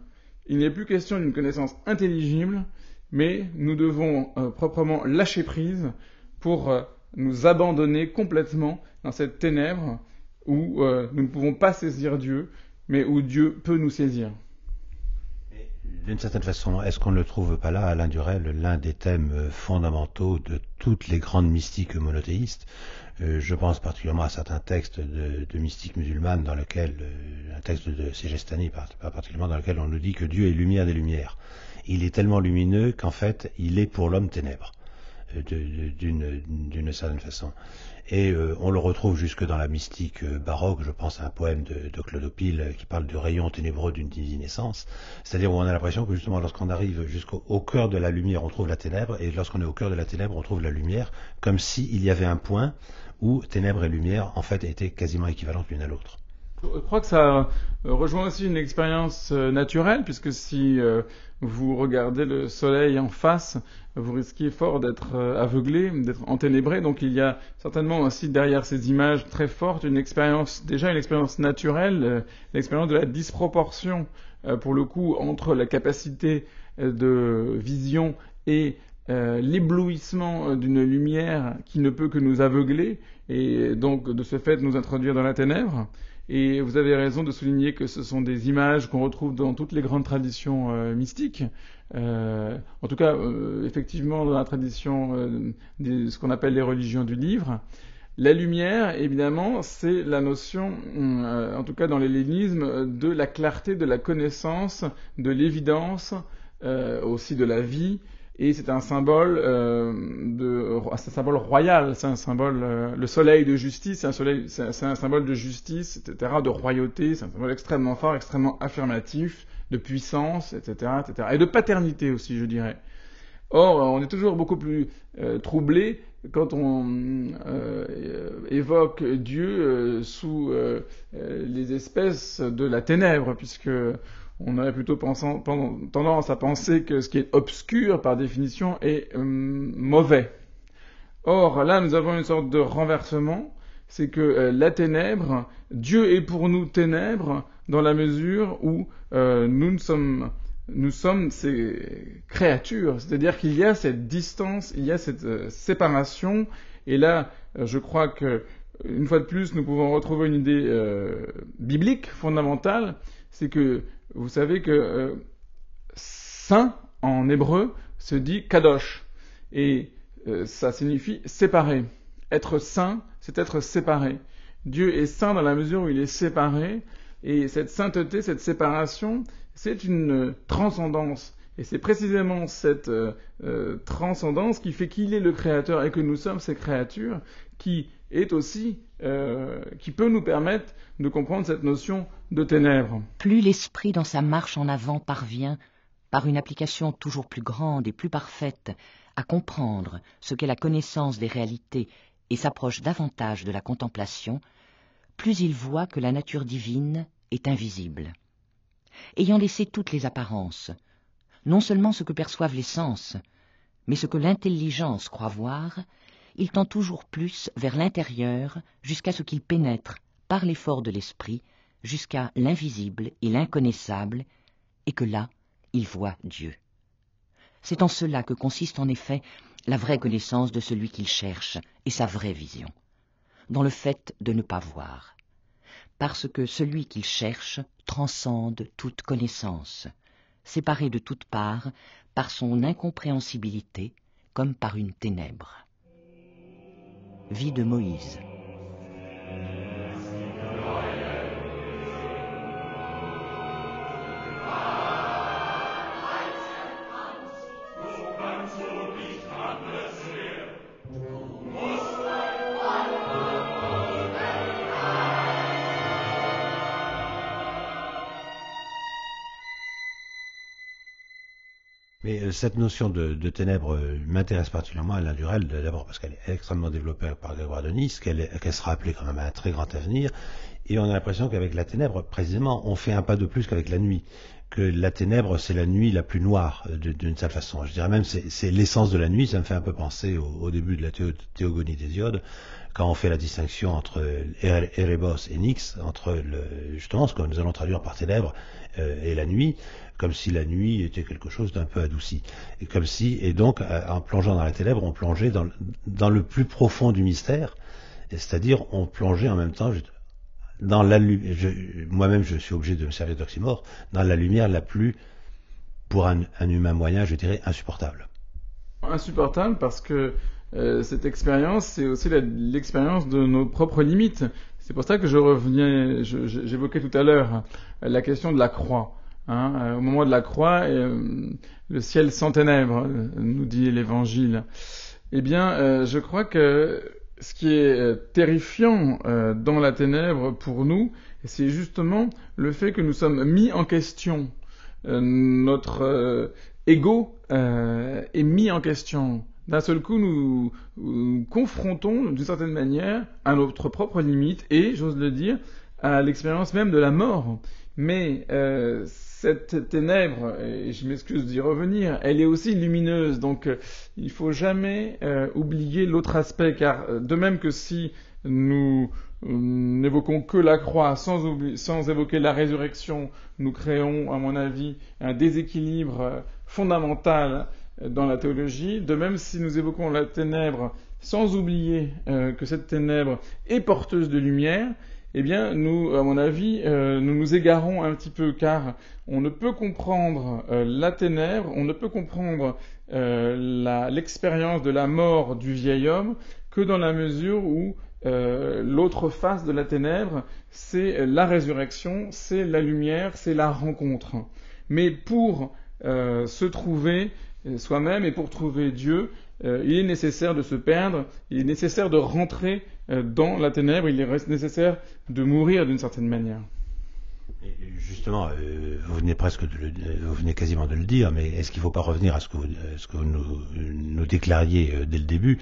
il n'est plus question d'une connaissance intelligible, mais nous devons proprement lâcher prise pour nous abandonner complètement dans cette ténèbre où nous ne pouvons pas saisir Dieu, mais où Dieu peut nous saisir. D'une certaine façon, est-ce qu'on ne le trouve pas là, Alain Durel, l'un des thèmes fondamentaux de toutes les grandes mystiques monothéistes? Je pense particulièrement à certains textes de mystiques musulmanes, dans lequel, un texte de Segestani particulièrement, dans lequel on nous dit que Dieu est lumière des lumières. Il est tellement lumineux qu'en fait, il est pour l'homme ténèbres, d'une certaine façon. Et on le retrouve jusque dans la mystique baroque. Je pense à un poème de Clodopile qui parle du rayon ténébreux d'une divine essence, c'est-à-dire où on a l'impression que justement lorsqu'on arrive jusqu'au cœur de la lumière, on trouve la ténèbre, et lorsqu'on est au cœur de la ténèbre, on trouve la lumière, comme s'il y avait un point où ténèbres et lumière en fait étaient quasiment équivalentes l'une à l'autre. Je crois que ça rejoint aussi une expérience naturelle, puisque si vous regardez le soleil en face, vous risquez fort d'être aveuglé, d'être enténébré. Donc il y a certainement aussi derrière ces images très fortes une expérience naturelle, l'expérience de la disproportion, pour le coup, entre la capacité de vision et l'éblouissement d'une lumière qui ne peut que nous aveugler, et donc de ce fait nous introduire dans la ténèbre. Et vous avez raison de souligner que ce sont des images qu'on retrouve dans toutes les grandes traditions mystiques. En tout cas, effectivement, dans la tradition de ce qu'on appelle les religions du livre. La lumière, évidemment, c'est la notion, en tout cas dans l'hellénisme, de la clarté, de la connaissance, de l'évidence, aussi de la vie. et c'est un symbole c'est un symbole royal, c'est un symbole, le soleil de justice, c'est un symbole de justice, etc., de royauté, c'est un symbole extrêmement fort, extrêmement affirmatif, de puissance, etc., et de paternité aussi, je dirais. Or, on est toujours beaucoup plus troublé quand on évoque Dieu sous les espèces de la ténèbre, puisque on aurait plutôt tendance à penser que ce qui est obscur, par définition, est mauvais. Or, là, nous avons une sorte de renversement, c'est que la ténèbre, Dieu est pour nous ténèbres, dans la mesure où nous sommes ces créatures, c'est-à-dire qu'il y a cette distance, il y a cette séparation, et là, je crois que, une fois de plus, nous pouvons retrouver une idée biblique fondamentale, c'est que, vous savez que saint, en hébreu, se dit kadosh, et ça signifie séparé. Être saint, c'est être séparé. Dieu est saint dans la mesure où il est séparé, et cette sainteté, cette séparation, c'est une transcendance. Et c'est précisément cette transcendance qui fait qu'il est le Créateur et que nous sommes ces créatures, qui est aussi, qui peut nous permettre de comprendre cette notion de ténèbres. Plus l'esprit dans sa marche en avant parvient, par une application toujours plus grande et plus parfaite, à comprendre ce qu'est la connaissance des réalités et s'approche davantage de la contemplation, plus il voit que la nature divine est invisible. Ayant laissé toutes les apparences, non seulement ce que perçoivent les sens, mais ce que l'intelligence croit voir, il tend toujours plus vers l'intérieur jusqu'à ce qu'il pénètre, par l'effort de l'esprit, jusqu'à l'invisible et l'inconnaissable, et que là, il voit Dieu. C'est en cela que consiste en effet la vraie connaissance de celui qu'il cherche et sa vraie vision, dans le fait de ne pas voir, parce que celui qu'il cherche transcende toute connaissance, séparé de toutes parts par son incompréhensibilité comme par une ténèbre. Vie de Moïse. Mais cette notion de ténèbres m'intéresse particulièrement, Alain Durel, d'abord parce qu'elle est extrêmement développée par Grégoire de Nice, qu'elle sera appelée quand même à un très grand avenir, et on a l'impression qu'avec la ténèbre, précisément, on fait un pas de plus qu'avec la nuit, que la ténèbre, c'est la nuit la plus noire, d'une certaine façon. Je dirais même, c'est l'essence de la nuit, ça me fait un peu penser au début de la théogonie d'Hésiode, quand on fait la distinction entre Erebos et Nyx, entre justement ce que nous allons traduire par ténèbres et la nuit, comme si la nuit était quelque chose d'un peu adouci. Et donc, en plongeant dans la ténèbre, on plongeait dans le plus profond du mystère, c'est-à-dire on plongeait en même temps dans la lumière. Moi-même, je suis obligé de me servir d'oxymore, dans la lumière la plus, pour un humain moyen, je dirais, insupportable. Insupportable parce que cette expérience, c'est aussi l'expérience de nos propres limites. C'est pour ça que j'évoquais tout à l'heure la question de la croix. Au moment de la croix, le ciel sans ténèbres, nous dit l'Évangile. Eh bien, je crois que ce qui est terrifiant dans la ténèbre pour nous, c'est justement le fait que nous sommes mis en question. Notre ego est mis en question. D'un seul coup, nous confrontons, d'une certaine manière, à notre propre limite et, j'ose le dire, à l'expérience même de la mort. Mais cette ténèbre, et je m'excuse d'y revenir, elle est aussi lumineuse. Donc, il ne faut jamais oublier l'autre aspect, car de même que si nous n'évoquons que la croix sans évoquer la résurrection, nous créons, à mon avis, un déséquilibre fondamental dans la théologie. De même, si nous évoquons la ténèbre sans oublier que cette ténèbre est porteuse de lumière, eh bien, nous, à mon avis, nous nous égarons un petit peu, car on ne peut comprendre la ténèbre, on ne peut comprendre l'expérience de la mort du vieil homme que dans la mesure où l'autre face de la ténèbre, c'est la résurrection, c'est la lumière, c'est la rencontre. Mais pour se trouver, soi-même, et pour trouver Dieu, il est nécessaire de se perdre, il est nécessaire de rentrer dans la ténèbre, il est nécessaire de mourir d'une certaine manière. Et justement, vous venez quasiment de le dire, mais est-ce qu'il ne faut pas revenir à ce que vous nous déclariez dès le début,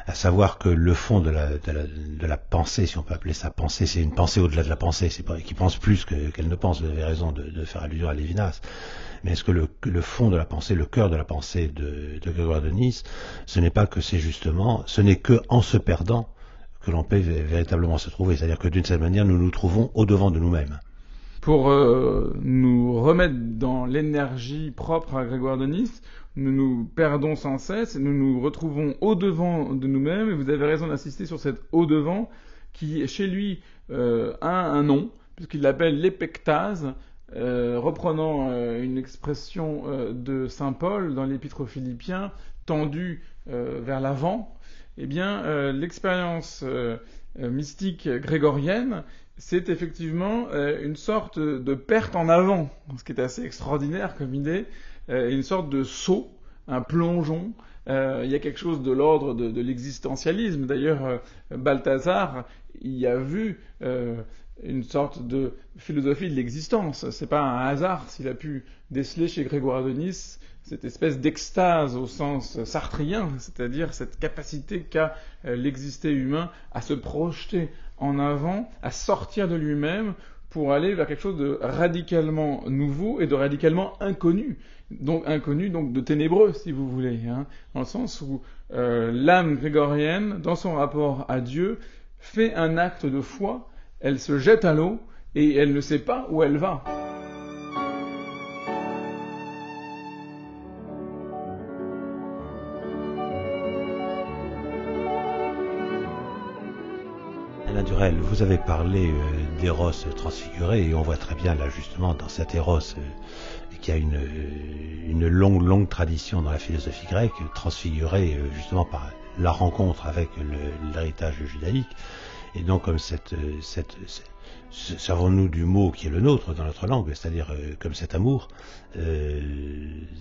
à savoir que le fond de la pensée, si on peut appeler ça pensée, c'est une pensée au-delà de la pensée, c'est pas qui pense plus qu'elle ne pense. Vous avez raison de faire allusion à Lévinas. Mais est-ce que le fond de la pensée, le cœur de la pensée de Grégoire de Nice, ce n'est que en se perdant que l'on peut véritablement se trouver, c'est-à-dire que d'une certaine manière, nous nous trouvons au-devant de nous-mêmes. Pour nous remettre dans l'énergie propre à Grégoire de Nice, nous nous perdons sans cesse, nous nous retrouvons au-devant de nous-mêmes, et vous avez raison d'insister sur cet au-devant qui, chez lui, a un nom, puisqu'il l'appelle l'épectase, reprenant une expression de saint Paul dans l'épître aux Philippiens, tendue vers l'avant. Eh bien, l'expérience mystique grégorienne, c'est effectivement une sorte de perte en avant, ce qui est assez extraordinaire comme idée, une sorte de saut, un plongeon. Il y a quelque chose de l'ordre de l'existentialisme. D'ailleurs, Balthazar y a vu une sorte de philosophie de l'existence. C'est pas un hasard s'il a pu déceler chez Grégoire de Nice cette espèce d'extase au sens sartrien, c'est-à-dire cette capacité qu'a l'existé humain à se projeter en avant, à sortir de lui-même pour aller vers quelque chose de radicalement nouveau et de radicalement inconnu. Donc de ténébreux, si vous voulez, dans le sens où l'âme grégorienne, dans son rapport à Dieu, fait un acte de foi, elle se jette à l'eau et elle ne sait pas où elle va. Naturel, vous avez parlé d'Eros transfiguré, et on voit très bien là justement dans cet Eros qui a une longue tradition dans la philosophie grecque, transfiguré justement par la rencontre avec l'héritage judaïque. Et donc comme servons-nous du mot qui est le nôtre dans notre langue, c'est-à-dire comme cet amour,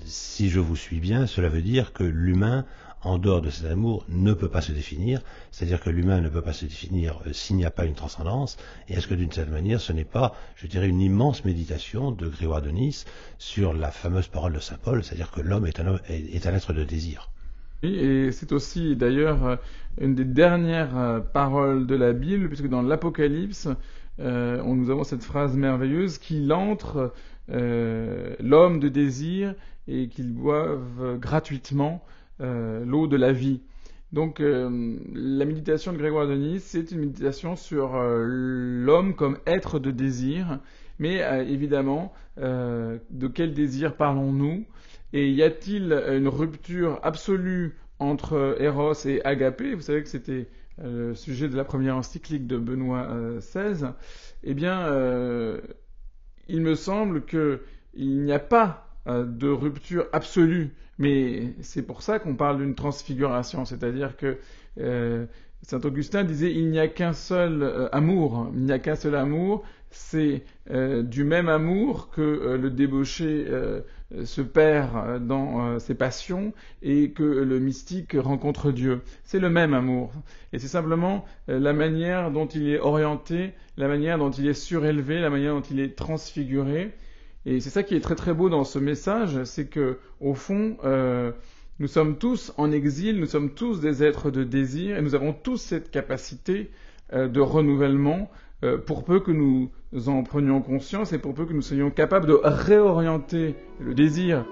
si je vous suis bien, cela veut dire que l'humain, en dehors de cet amour, ne peut pas se définir, c'est-à-dire que l'humain ne peut pas se définir s'il n'y a pas une transcendance, et est-ce que d'une certaine manière ce n'est pas, je dirais, une immense méditation de Grégoire de Nice sur la fameuse parole de saint Paul, c'est-à-dire que l'homme est un être de désir. Oui, et c'est aussi d'ailleurs une des dernières paroles de la Bible, puisque dans l'Apocalypse, nous avons cette phrase merveilleuse qu'il entre l'homme de désir et qu'il boive gratuitement l'eau de la vie. Donc la méditation de Grégoire de Nice, c'est une méditation sur l'homme comme être de désir, mais évidemment, de quel désir parlons-nous? Et y a-t-il une rupture absolue entre Eros et Agapé? Vous savez que c'était le sujet de la première encyclique de Benoît XVI. Eh bien, il me semble qu'il n'y a pas de rupture absolue, mais c'est pour ça qu'on parle d'une transfiguration, c'est-à-dire que Saint Augustin disait il n'y a qu'un seul amour, il n'y a qu'un seul amour, c'est du même amour que le débauché se perd dans ses passions et que le mystique rencontre Dieu. C'est le même amour. Et c'est simplement la manière dont il est orienté, la manière dont il est surélevé, la manière dont il est transfiguré. Et c'est ça qui est très très beau dans ce message, c'est que au fond, nous sommes tous en exil, nous sommes tous des êtres de désir, et nous avons tous cette capacité de renouvellement, pour peu que nous en prenions conscience et pour peu que nous soyons capables de réorienter le désir.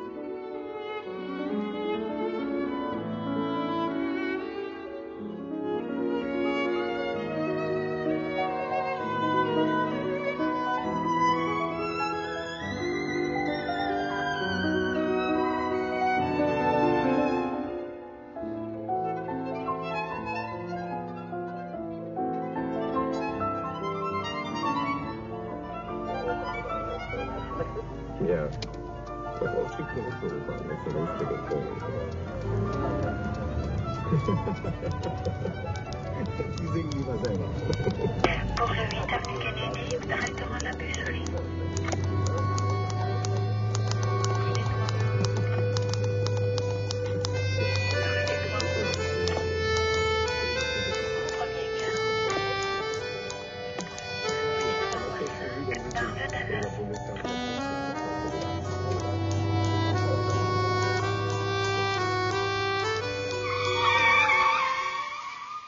Pour le 8 avenue Kennedy, directement de la Busserie.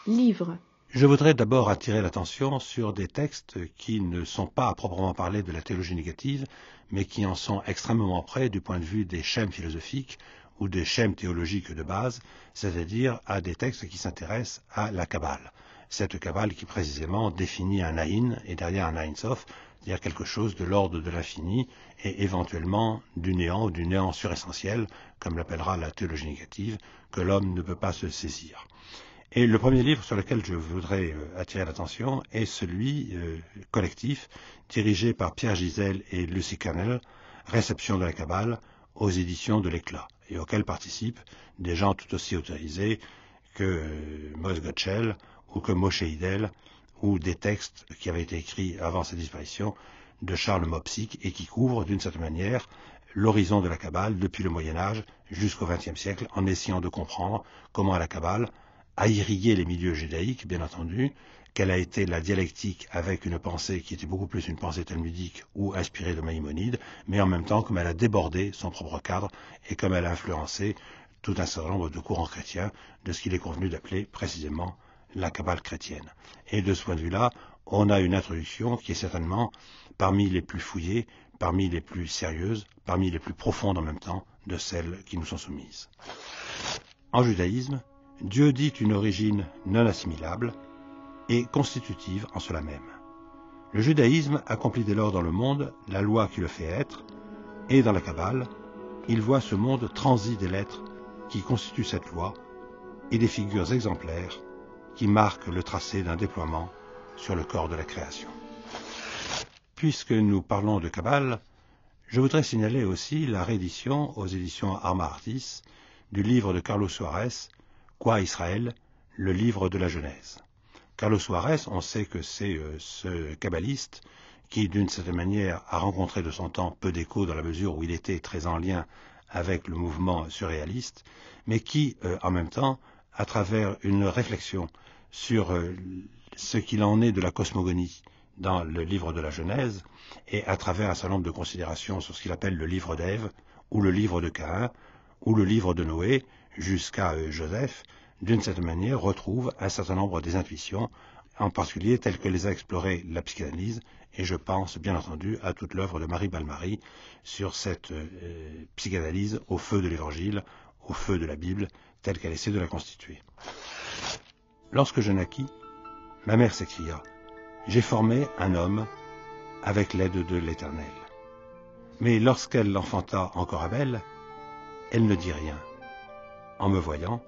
livre, Je voudrais d'abord attirer l'attention sur des textes qui ne sont pas à proprement parler de la théologie négative, mais qui en sont extrêmement près du point de vue des schèmes philosophiques ou des schèmes théologiques de base, c'est-à-dire à des textes qui s'intéressent à la Kabbale. Cette Kabbale qui précisément définit un Aïn et derrière un Ein Sof, c'est-à-dire quelque chose de l'ordre de l'infini et éventuellement du néant suressentiel, comme l'appellera la théologie négative, que l'homme ne peut pas se saisir. Et le premier livre sur lequel je voudrais attirer l'attention est celui collectif, dirigé par Pierre Gisèle et Lucie Cannell, Réception de la Kabbale, aux éditions de l'Éclat, et auquel participent des gens tout aussi autorisés que Moshe Gottschel ou que Moshe Hidel, ou des textes qui avaient été écrits avant sa disparition de Charles Mopsic et qui couvrent d'une certaine manière l'horizon de la Kabbale depuis le Moyen-Âge jusqu'au XXe siècle, en essayant de comprendre comment la Kabbale a irrigué les milieux judaïques, bien entendu, quelle a été la dialectique avec une pensée qui était beaucoup plus une pensée talmudique ou inspirée de Maïmonide, mais en même temps comme elle a débordé son propre cadre et comme elle a influencé tout un certain nombre de courants chrétiens de ce qu'il est convenu d'appeler précisément la Kabbale chrétienne. Et de ce point de vue-là, on a une introduction qui est certainement parmi les plus fouillées, parmi les plus sérieuses, parmi les plus profondes en même temps de celles qui nous sont soumises. En judaïsme, Dieu dit une origine non assimilable et constitutive en cela même. Le judaïsme accomplit dès lors dans le monde la loi qui le fait être, et dans la Kabbale, il voit ce monde transi des lettres qui constituent cette loi et des figures exemplaires qui marquent le tracé d'un déploiement sur le corps de la création. Puisque nous parlons de Kabbale, je voudrais signaler aussi la réédition aux éditions Arma Artis du livre de Carlos Suarez, Quoi Israël, le livre de la Genèse. Carlos Suarez, on sait que c'est ce kabbaliste qui, d'une certaine manière, a rencontré de son temps peu d'écho dans la mesure où il était très en lien avec le mouvement surréaliste, mais qui, en même temps, à travers une réflexion sur ce qu'il en est de la cosmogonie dans le livre de la Genèse, et à travers un certain nombre de considérations sur ce qu'il appelle le livre d'Ève, ou le livre de Caïn, ou le livre de Noé, jusqu'à Joseph, d'une certaine manière, retrouve un certain nombre des intuitions, en particulier telles que les a explorées la psychanalyse, et je pense bien entendu à toute l'œuvre de Marie Balmary sur cette psychanalyse au feu de l'Évangile, au feu de la Bible, telle qu'elle essaie de la constituer. Lorsque je naquis, ma mère s'écria « J'ai formé un homme avec l'aide de l'Éternel. » Mais lorsqu'elle l'enfanta encore Abel, elle ne dit rien. En me voyant,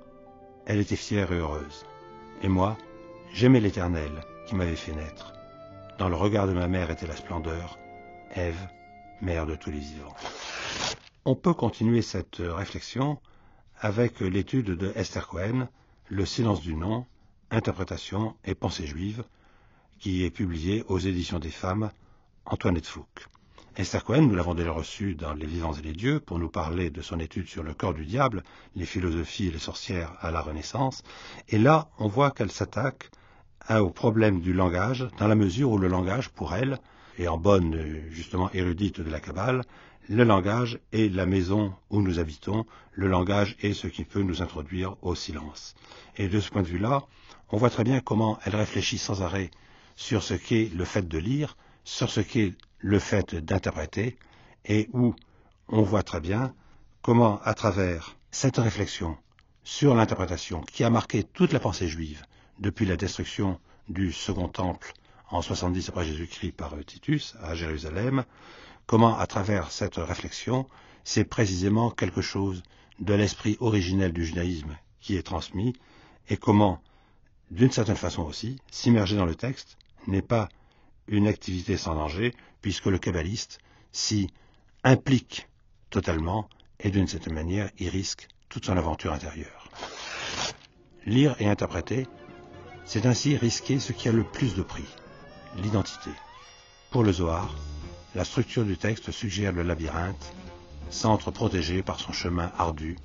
elle était fière et heureuse. Et moi, j'aimais l'Éternel qui m'avait fait naître. Dans le regard de ma mère était la splendeur, Ève, mère de tous les vivants. On peut continuer cette réflexion avec l'étude de Esther Cohen, Le silence du nom, interprétation et pensée juive, qui est publiée aux éditions des femmes, Antoinette Fouque. Esther Cohen, nous l'avons déjà reçue dans Les Vivants et les Dieux pour nous parler de son étude sur le corps du diable, les philosophies et les sorcières à la Renaissance. Et là, on voit qu'elle s'attaque au problème du langage, dans la mesure où le langage, pour elle, et en bonne, justement, érudite de la Kabbale, le langage est la maison où nous habitons, le langage est ce qui peut nous introduire au silence. Et de ce point de vue-là, on voit très bien comment elle réfléchit sans arrêt sur ce qu'est le fait de lire, sur ce qu'est le fait d'interpréter, et où on voit très bien comment, à travers cette réflexion sur l'interprétation qui a marqué toute la pensée juive depuis la destruction du Second Temple en 70 après Jésus-Christ par Titus à Jérusalem, comment, à travers cette réflexion, c'est précisément quelque chose de l'esprit originel du judaïsme qui est transmis, et comment, d'une certaine façon aussi, s'immerger dans le texte n'est pas une activité sans danger, puisque le kabbaliste s'y implique totalement, et d'une certaine manière, y risque toute son aventure intérieure. Lire et interpréter, c'est ainsi risquer ce qui a le plus de prix, l'identité. Pour le Zohar, la structure du texte suggère le labyrinthe, centre protégé par son chemin ardu,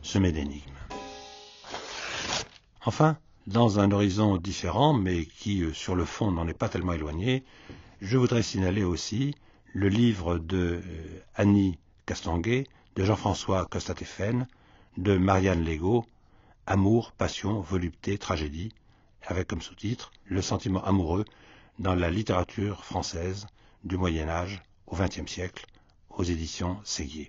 semé d'énigmes. Enfin, dans un horizon différent, mais qui, sur le fond, n'en est pas tellement éloigné, je voudrais signaler aussi le livre de Annie Castonguay, de Jean-François Costa-Téphaine, de Marianne Legault, Amour, passion, volupté, tragédie, avec comme sous-titre « Le sentiment amoureux dans la littérature française du Moyen-Âge au XXe siècle » aux éditions Séguier.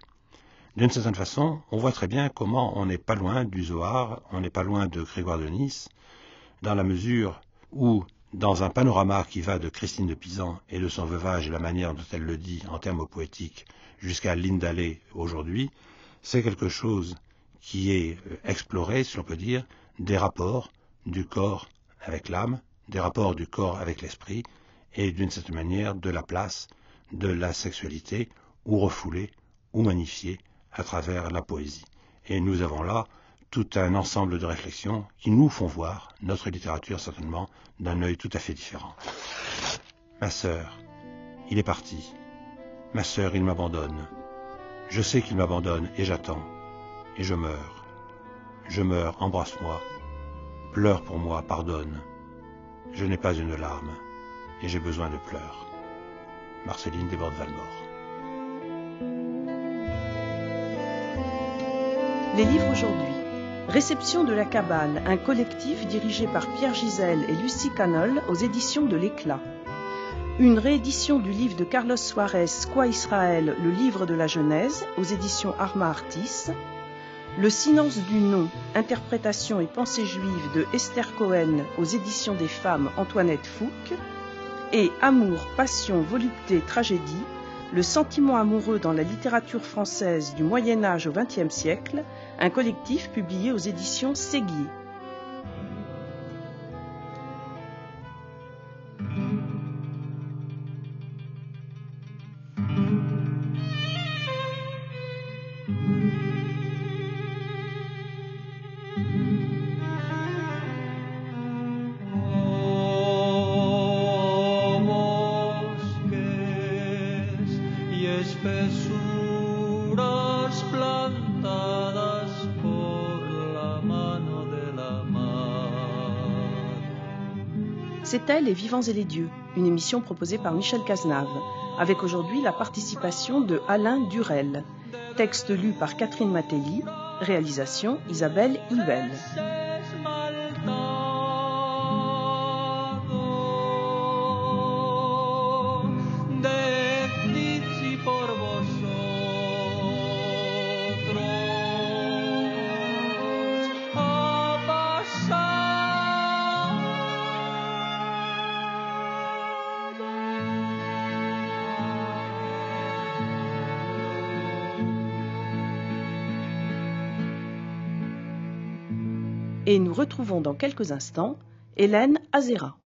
D'une certaine façon, on voit très bien comment on n'est pas loin du Zohar, on n'est pas loin de Grégoire de Nice, dans la mesure où, dans un panorama qui va de Christine de Pisan et de son veuvage et la manière dont elle le dit en termes poétiques jusqu'à Lindalé aujourd'hui, c'est quelque chose qui est exploré, si l'on peut dire, des rapports du corps avec l'âme, des rapports du corps avec l'esprit, et d'une certaine manière de la place de la sexualité, ou refoulée, ou magnifiée, à travers la poésie. Et nous avons là tout un ensemble de réflexions qui nous font voir notre littérature certainement d'un œil tout à fait différent. Ma sœur, il est parti. Ma sœur, il m'abandonne. Je sais qu'il m'abandonne et j'attends. Et je meurs. Je meurs, embrasse-moi. Pleure pour moi, pardonne. Je n'ai pas une larme et j'ai besoin de pleurs. Marceline Desbordes-Valmore. Les livres aujourd'hui. Réception de la Cabale, un collectif dirigé par Pierre Gisèle et Lucie Canol aux éditions de l'Éclat. Une réédition du livre de Carlos Suarez, Quoi Israël, le livre de la Genèse, aux éditions Arma Artis. Le silence du nom, interprétation et pensée juive de Esther Cohen, aux éditions des femmes Antoinette Fouque. Et Amour, passion, volupté, tragédie, le sentiment amoureux dans la littérature française du Moyen-Âge au XXe siècle, un collectif publié aux éditions Séguier. C'était Les Vivants et les Dieux, une émission proposée par Michel Cazenave, avec aujourd'hui la participation de Alain Durel. Texte lu par Catherine Matteli, réalisation Isabelle Huvel. Et nous retrouvons dans quelques instants Hélène Azera.